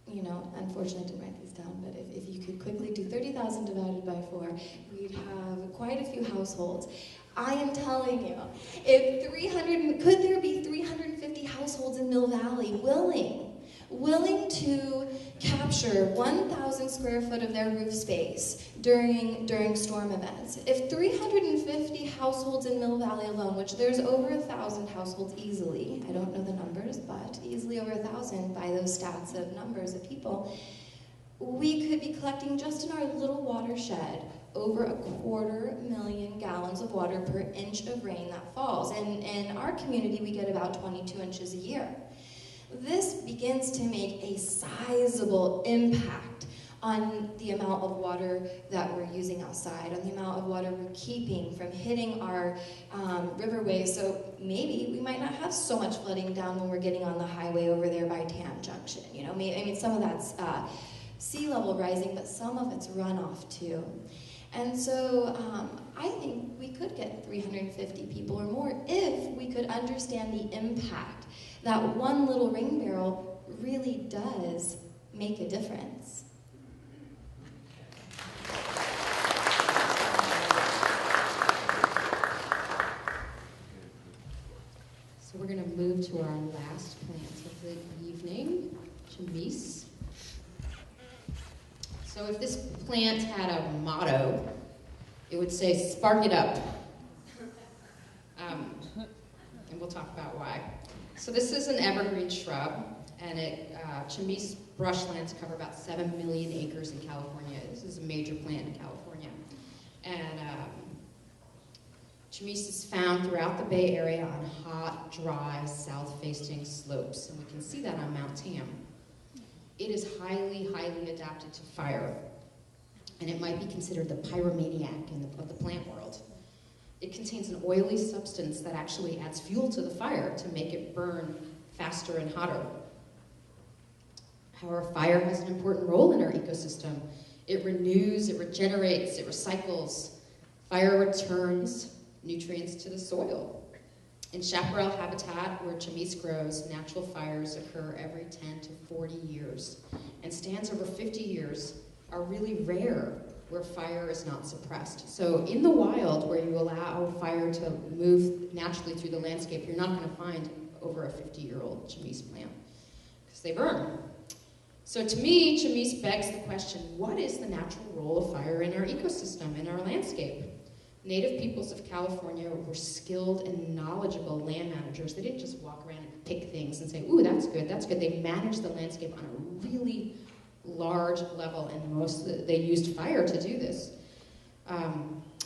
unfortunately I didn't write these down, but if you could quickly do 30,000 divided by 4, we'd have quite a few households. I am telling you, could there be 350 households in Mill Valley willing to capture 1,000 square foot of their roof space during storm events? If 350 households in Mill Valley alone, which there's over 1,000 households easily, I don't know the numbers, but easily over 1,000 by those stats of numbers of people, we could be collecting just in our little watershed over 250,000 gallons of water per inch of rain that falls. And in our community, we get about 22 inches a year. This begins to make a sizable impact on the amount of water that we're using outside, on the amount of water we're keeping from hitting our riverways. So maybe we might not have so much flooding down when we're getting on the highway over there by Tam Junction. Some of that's sea level rising, but some of it's runoff too. And so I think we could get 350 people or more if we could understand the impact that one little rain barrel really does make a difference. So we're going to move to our last plant of the evening, chamise. So if this plant had a motto, it would say, "Spark it up." And we'll talk about why. So this is an evergreen shrub, and chamise brushlands cover about 7 million acres in California. This is a major plant in California. And chamise is found throughout the Bay Area on hot, dry, south-facing slopes, and we can see that on Mount Tam. It is highly, highly adapted to fire, and it might be considered the pyromaniac of the plant world. It contains an oily substance that actually adds fuel to the fire to make it burn faster and hotter. However, fire has an important role in our ecosystem. It renews, it regenerates, it recycles. Fire returns nutrients to the soil. In chaparral habitat, where chamise grows, natural fires occur every 10 to 40 years, and stands over 50 years are really rare where fire is not suppressed. So in the wild, where you allow fire to move naturally through the landscape, you're not going to find over a 50-year-old chamise plant, because they burn. So to me, chamise begs the question, what is the natural role of fire in our ecosystem, in our landscape? Native peoples of California were skilled and knowledgeable land managers. They didn't just walk around and pick things and say, ooh, that's good, that's good. They managed the landscape on a really large level, and they used fire to do this.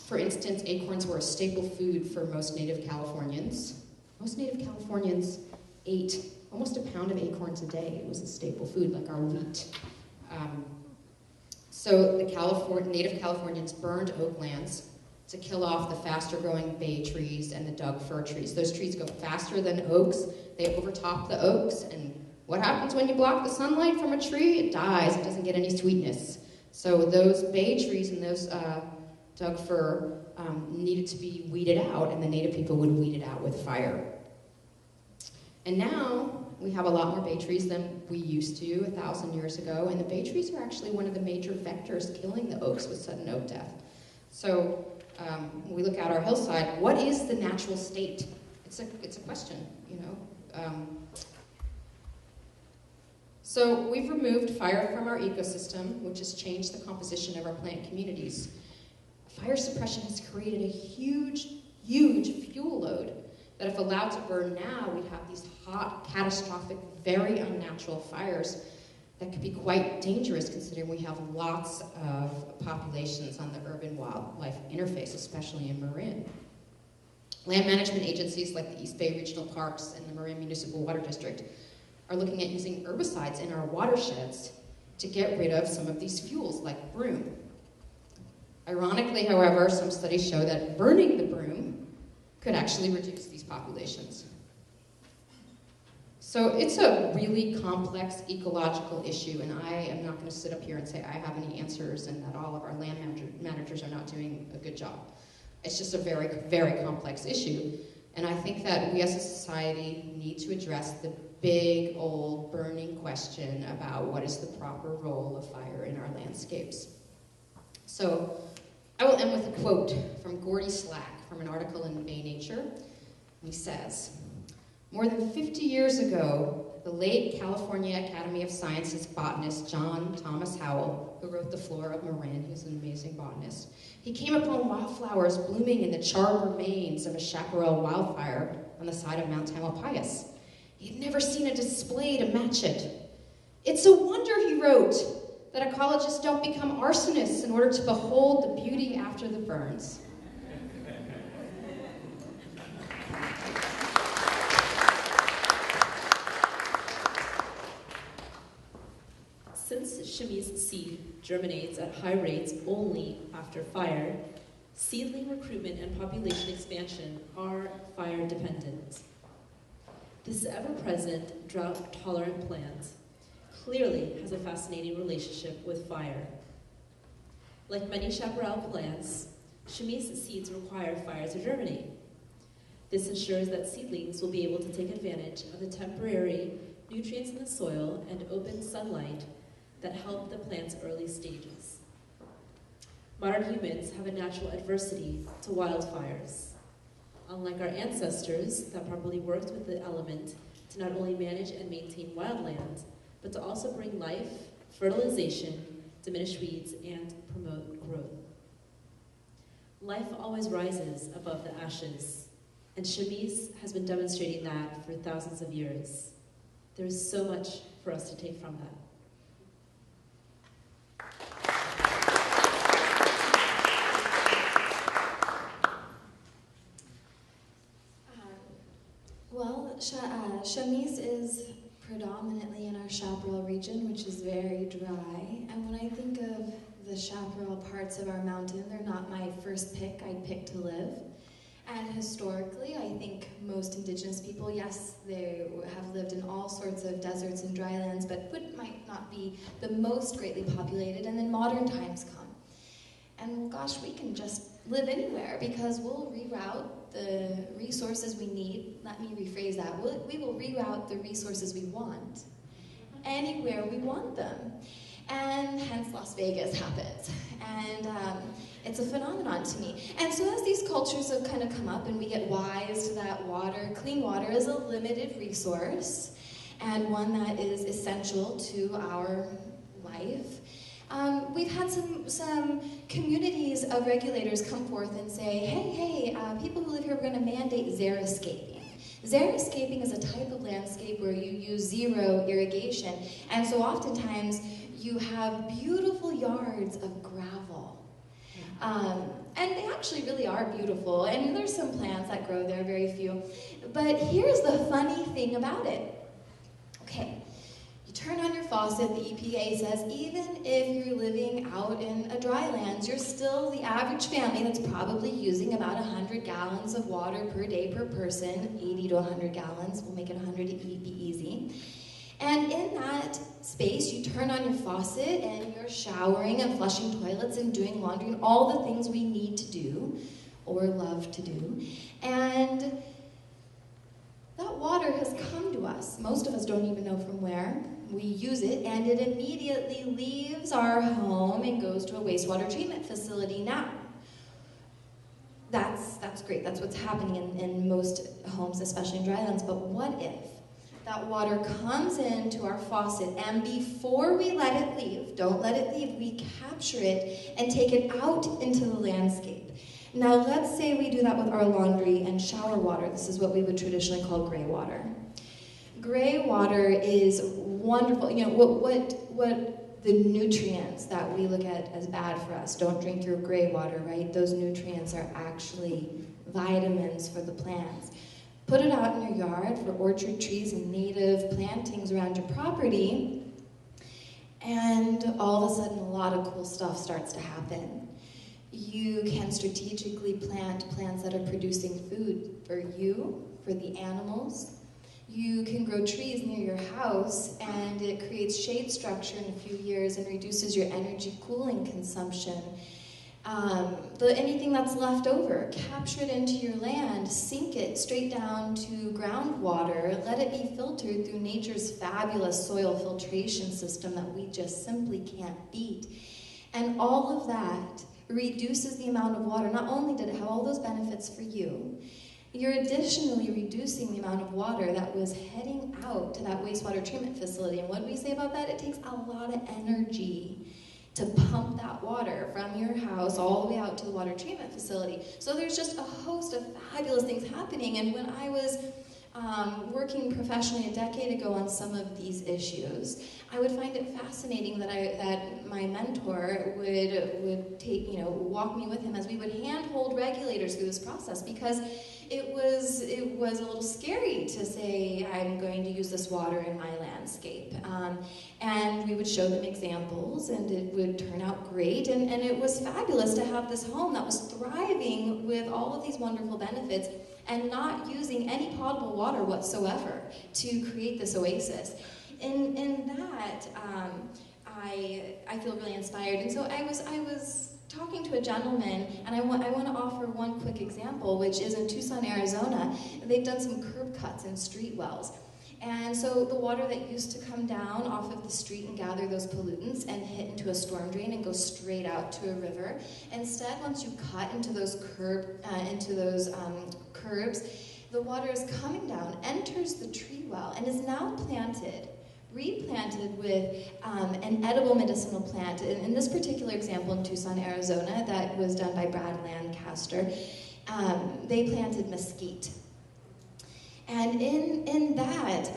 For instance, acorns were a staple food for most Native Californians. Most Native Californians ate almost a pound of acorns a day. It was a staple food, like our wheat. So the Native Californians burned oaklands to kill off the faster-growing bay trees and the Doug fir trees. Those trees go faster than oaks. They overtop the oaks, and what happens when you block the sunlight from a tree? It dies. It doesn't get any sweetness. So those bay trees and those Doug fir needed to be weeded out, and the native people would weed it out with fire. And now we have a lot more bay trees than we used to 1,000 years ago, and the bay trees are actually one of the major vectors killing the oaks with sudden oak death. So when we look out our hillside, what is the natural state? It's a question, you know. So we've removed fire from our ecosystem, which has changed the composition of our plant communities. Fire suppression has created a huge, huge fuel load that if allowed to burn now, we'd have these hot, catastrophic, very unnatural fires that could be quite dangerous considering we have lots of populations on the urban-wildlife interface, especially in Marin. Land management agencies like the East Bay Regional Parks and the Marin Municipal Water District are looking at using herbicides in our watersheds to get rid of some of these fuels like broom. Ironically, however, some studies show that burning the broom could actually reduce these populations. So it's a really complex ecological issue, and I am not going to sit up here and say I have any answers and that all of our land managers are not doing a good job. It's just a very, very complex issue, and I think that we as a society need to address the big, old, burning question about what is the proper role of fire in our landscapes. So I will end with a quote from Gordy Slack from an article in Bay Nature. He says, "More than 50 years ago, the late California Academy of Sciences botanist John Thomas Howell, who wrote The Flora of Marin, who's an amazing botanist, he came upon wildflowers blooming in the charred remains of a chaparral wildfire on the side of Mount Tamalpais. He had never seen a display to match it. It's a wonder," he wrote, "that ecologists don't become arsonists in order to behold the beauty after the burns." Since chamise seed germinates at high rates only after fire, seedling recruitment and population expansion are fire dependent. This ever-present, drought-tolerant plant clearly has a fascinating relationship with fire. Like many chaparral plants, chamise seeds require fire to germinate. This ensures that seedlings will be able to take advantage of the temporary nutrients in the soil and open sunlight that help the plant's early stages. Modern humans have a natural adversity to wildfires. Unlike our ancestors that probably worked with the element to not only manage and maintain wildland, but to also bring life, fertilization, diminish weeds, and promote growth. Life always rises above the ashes, and chamise has been demonstrating that for thousands of years. There is so much for us to take from that. Chamise is predominantly in our chaparral region, which is very dry. And when I think of the chaparral parts of our mountain, they're not my first pick I'd pick to live. And historically, I think most indigenous people, yes, they have lived in all sorts of deserts and drylands, but might not be the most greatly populated. And then modern times come. And well, gosh, we can just live anywhere because we'll reroute the resources we need. Let me rephrase that. We will reroute the resources we want anywhere we want them. And hence Las Vegas happens. And it's a phenomenon to me. And so as these cultures have kind of come up and we get wise to that water, clean water is a limited resource and one that is essential to our life. We've had some communities of regulators come forth and say, hey, people who live here, we're going to mandate xeriscaping. Xeriscaping is a type of landscape where you use zero irrigation, and so oftentimes you have beautiful yards of gravel. And they actually really are beautiful, and there's some plants that grow there, very few. But here's the funny thing about it. Okay. You turn on your faucet, the EPA says even if you're living out in a drylands, you're still the average family that's probably using about 100 gallons of water per day per person, 80 to 100 gallons, we'll make it 100 to be easy. And in that space, you turn on your faucet and you're showering and flushing toilets and doing laundry and all the things we need to do or love to do. And that water has come to us. Most of us don't even know from where. We use it and it immediately leaves our home and goes to a wastewater treatment facility now. That's great. That's what's happening in most homes, especially in drylands. But what if that water comes into our faucet and before we let it leave, don't let it leave, we capture it and take it out into the landscape. Now let's say we do that with our laundry and shower water. This is what we would traditionally call gray water. Gray water is wonderful. You know, what the nutrients that we look at as bad for us. Don't drink your gray water, right? Those nutrients are actually vitamins for the plants. Put it out in your yard for orchard trees and native plantings around your property, and all of a sudden a lot of cool stuff starts to happen. You can strategically plant plants that are producing food for you, for the animals. You can grow trees near your house, and it creates shade structure in a few years and reduces your energy cooling consumption. Anything that's left over, capture it into your land, sink it straight down to groundwater, let it be filtered through nature's fabulous soil filtration system that we just simply can't beat. And all of that reduces the amount of water. Not only did it have all those benefits for you, you're additionally reducing the amount of water that was heading out to that wastewater treatment facility. And what do we say about that? It takes a lot of energy to pump that water from your house all the way out to the water treatment facility. So there's just a host of fabulous things happening. And when I was working professionally a decade ago on some of these issues, I would find it fascinating that my mentor would take, walk me with him as we would handhold regulators through this process, because it was a little scary to say, I'm going to use this water in my landscape. And we would show them examples, and it would turn out great. And it was fabulous to have this home that was thriving with all of these wonderful benefits and not using any potable water whatsoever to create this oasis. In that, I feel really inspired. And so I was talking to a gentleman, and I want to offer one quick example, which is in Tucson, Arizona. They've done some curb cuts and street wells. And so the water that used to come down off of the street and gather those pollutants and hit into a storm drain and go straight out to a river, instead, once you cut into those curbs, the water is coming down, enters the tree well, and is now replanted with an edible medicinal plant. In this particular example in Tucson, Arizona, that was done by Brad Lancaster, they planted mesquite. And in that,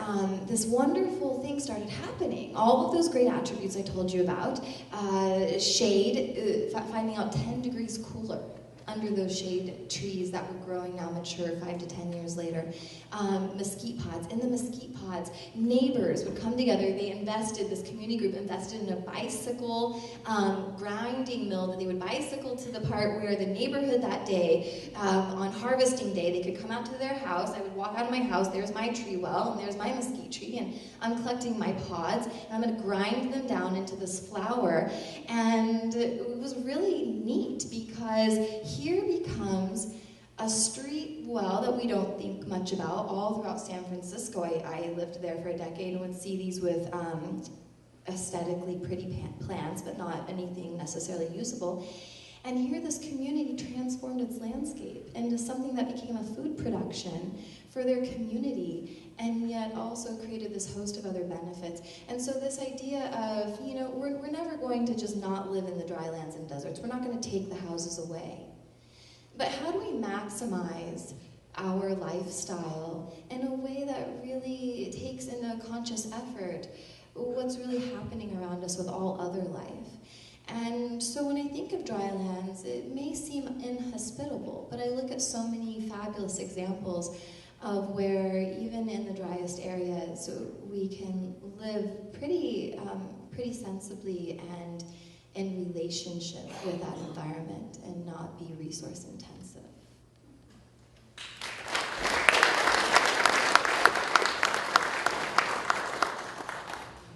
this wonderful thing started happening. All of those great attributes I told you about, shade, finding out 10 degrees cooler under those shade trees that were growing now mature 5 to 10 years later. Mesquite pods. In the mesquite pods, neighbors would come together. This community group invested in a bicycle grinding mill that they would bicycle to the part where the neighborhood that day, on harvesting day, they could come out to their house. I would walk out of my house, there's my tree well, and there's my mesquite tree, and I'm collecting my pods, and I'm going to grind them down into this flour. And it was really neat, because here becomes a street well that we don't think much about all throughout San Francisco. I lived there for a decade and would see these with aesthetically pretty plants, but not anything necessarily usable. And here this community transformed its landscape into something that became a food production for their community, and yet also created this host of other benefits. And so this idea of, we're never going to just not live in the drylands and deserts. We're not going to take the houses away. But how do we maximize our lifestyle in a way that really takes into conscious effort what's really happening around us with all other life? And so when I think of drylands, it may seem inhospitable, but I look at so many fabulous examples of where even in the driest areas we can live pretty sensibly and in relationship with that environment and not be resource intensive.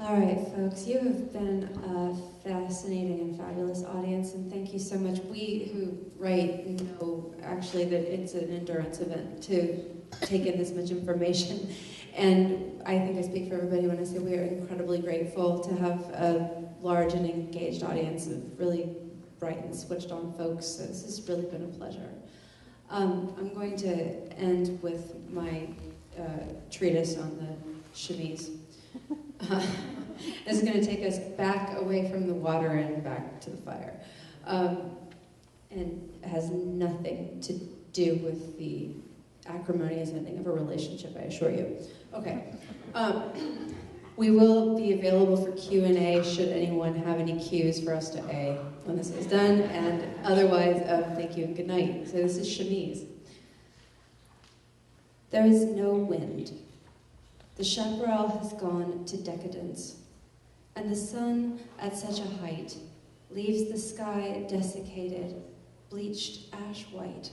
All right, folks, you have been a fascinating and fabulous audience, and thank you so much. We who write know actually that it's an endurance event to take in this much information, and I think I speak for everybody when I say we are incredibly grateful to have a large and engaged audience of really bright and switched on folks. So this has really been a pleasure. I'm going to end with my treatise on the chemise. This is going to take us back away from the water and back to the fire. And has nothing to do with the acrimonious ending of a relationship, I assure you. Okay. We will be available for Q&A should anyone have any cues for us to A when this is done. And otherwise, thank you and good night. So this is chemise. There is no wind. The chaparral has gone to decadence, and the sun at such a height leaves the sky desiccated, bleached ash white,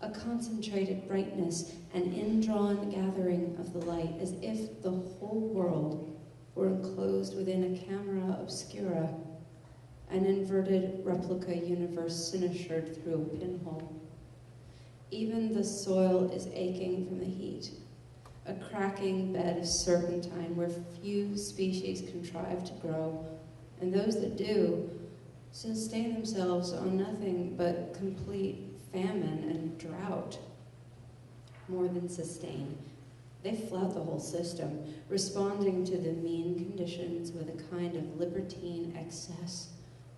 a concentrated brightness, an indrawn gathering of the light, as if the whole world were enclosed within a camera obscura, an inverted replica universe sinisured through a pinhole. Even the soil is aching from the heat, a cracking bed of serpentine where few species contrive to grow, and those that do sustain themselves on nothing but complete famine and drought. More than sustain, they flout the whole system, responding to the mean conditions with a kind of libertine excess,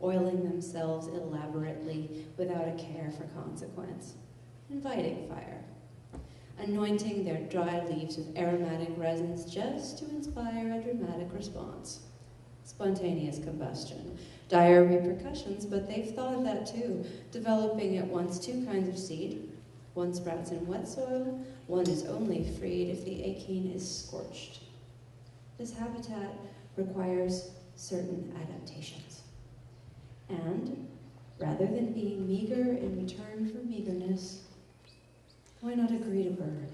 oiling themselves elaborately without a care for consequence, inviting fire, anointing their dry leaves with aromatic resins just to inspire a dramatic response. Spontaneous combustion. Dire repercussions, but they've thought of that too, developing at once two kinds of seed. One sprouts in wet soil, one is only freed if the achene is scorched. This habitat requires certain adaptations. And rather than being meager in return for meagerness, why not agree to burn?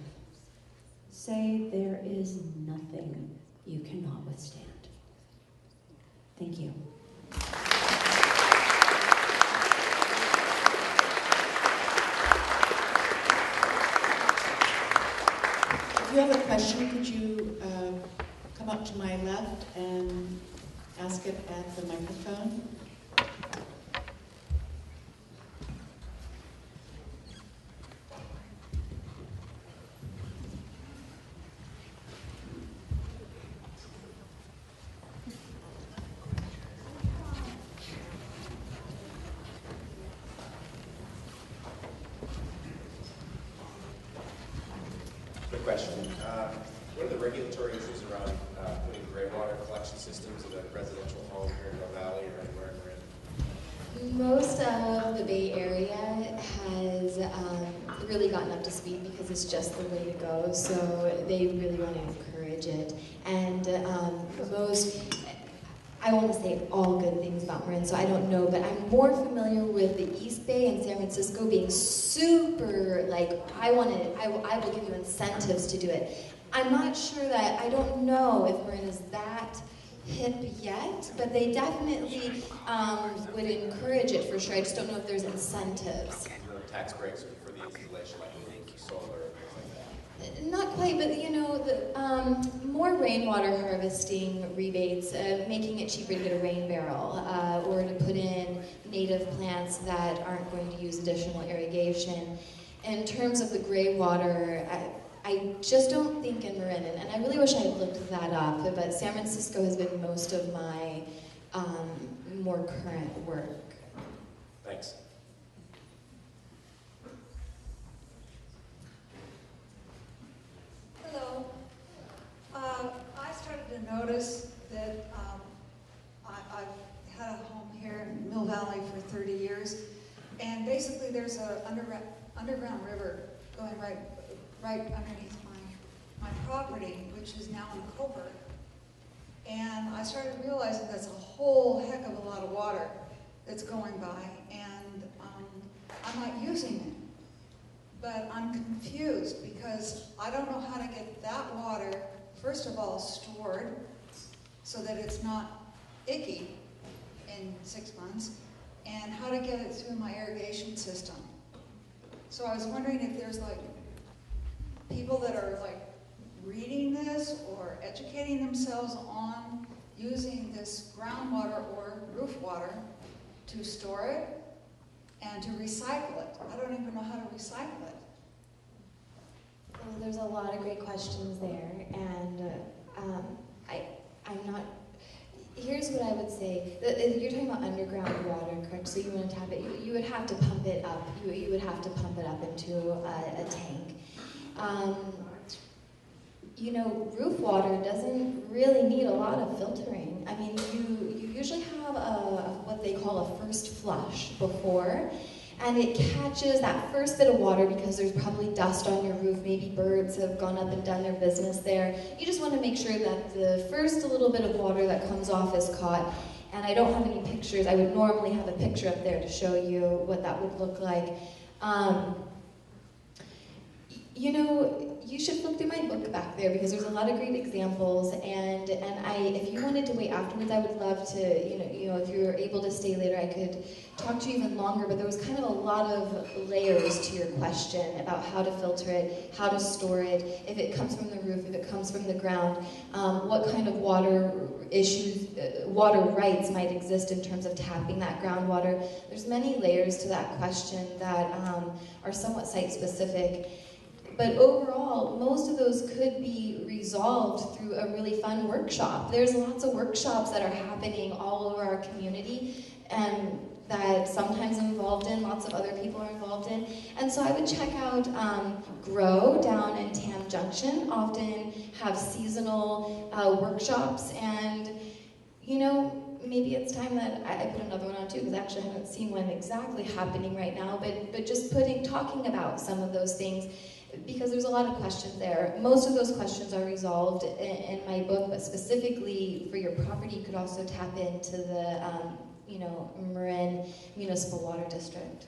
Say there is nothing you cannot withstand. Thank you. If you have a question, could you come up to my left and ask it at the microphone? Quick question. What are the regulatory issues around putting gray water collection systems in a residential home here in Mill Valley or anywhere in Marin? Most of the Bay Area has really gotten up to speed because it's just the way to go, so they really want to encourage it. And I want to say all good things about Marin, so I don't know, but I'm more familiar with the East Bay and San Francisco being super, like, I will give you incentives to do it. I'm not sure that, I don't know if Marin is that hip yet, but they definitely would encourage it for sure. I just don't know if there's incentives. No tax breaks for the installation, like solar or things like that? Not quite, but you know, the more rainwater harvesting rebates, making it cheaper to get a rain barrel, or to put in native plants that aren't going to use additional irrigation. In terms of the gray water, I just don't think in Marin, and I really wish I had looked that up, but San Francisco has been most of my more current work. Thanks. Hello. I started to notice that I've had a home here in Mill Valley for 30 years, and basically there's an underground river going right underneath my property, which is now in a culvert. And I started realizing that's a whole heck of a lot of water that's going by, and I'm not using it. But I'm confused because I don't know how to get that water, first of all, stored so that it's not icky in 6 months, and how to get it through my irrigation system. So I was wondering if there's like people that are like reading this or educating themselves on using this groundwater or roof water to store it and to recycle it. I don't even know how to recycle it. Well, there's a lot of great questions there, and I'm not. Here's what I would say. You're talking about underground water, correct? So you want to tap it. You would have to pump it up. You would have to pump it up into a tank. You know, roof water doesn't really need a lot of filtering. I mean, you usually have what they call a first flush before, and it catches that first bit of water because there's probably dust on your roof. Maybe birds have gone up and done their business there. You just want to make sure that the first little bit of water that comes off is caught. And I don't have any pictures. I would normally have a picture up there to show you what that would look like. You know, you should flip through my book back there because there's a lot of great examples, and if you wanted to wait afterwards, I would love to, you know, if you're able to stay later, I could talk to you even longer, but there was kind of a lot of layers to your question about how to filter it, how to store it, if it comes from the roof, if it comes from the ground, what kind of water issues, water rights might exist in terms of tapping that groundwater. There's many layers to that question that are somewhat site-specific. But overall, most of those could be resolved through a really fun workshop. There's lots of workshops that are happening all over our community and that sometimes I'm involved in, lots of other people are involved in. And so I would check out Grow down in Tam Junction, often have seasonal workshops, and you know, maybe it's time that I put another one on too, because I actually haven't seen one exactly happening right now, but just talking about some of those things, because there's a lot of questions there. Most of those questions are resolved in my book, but specifically for your property, you could also tap into the you know, Marin Municipal Water District.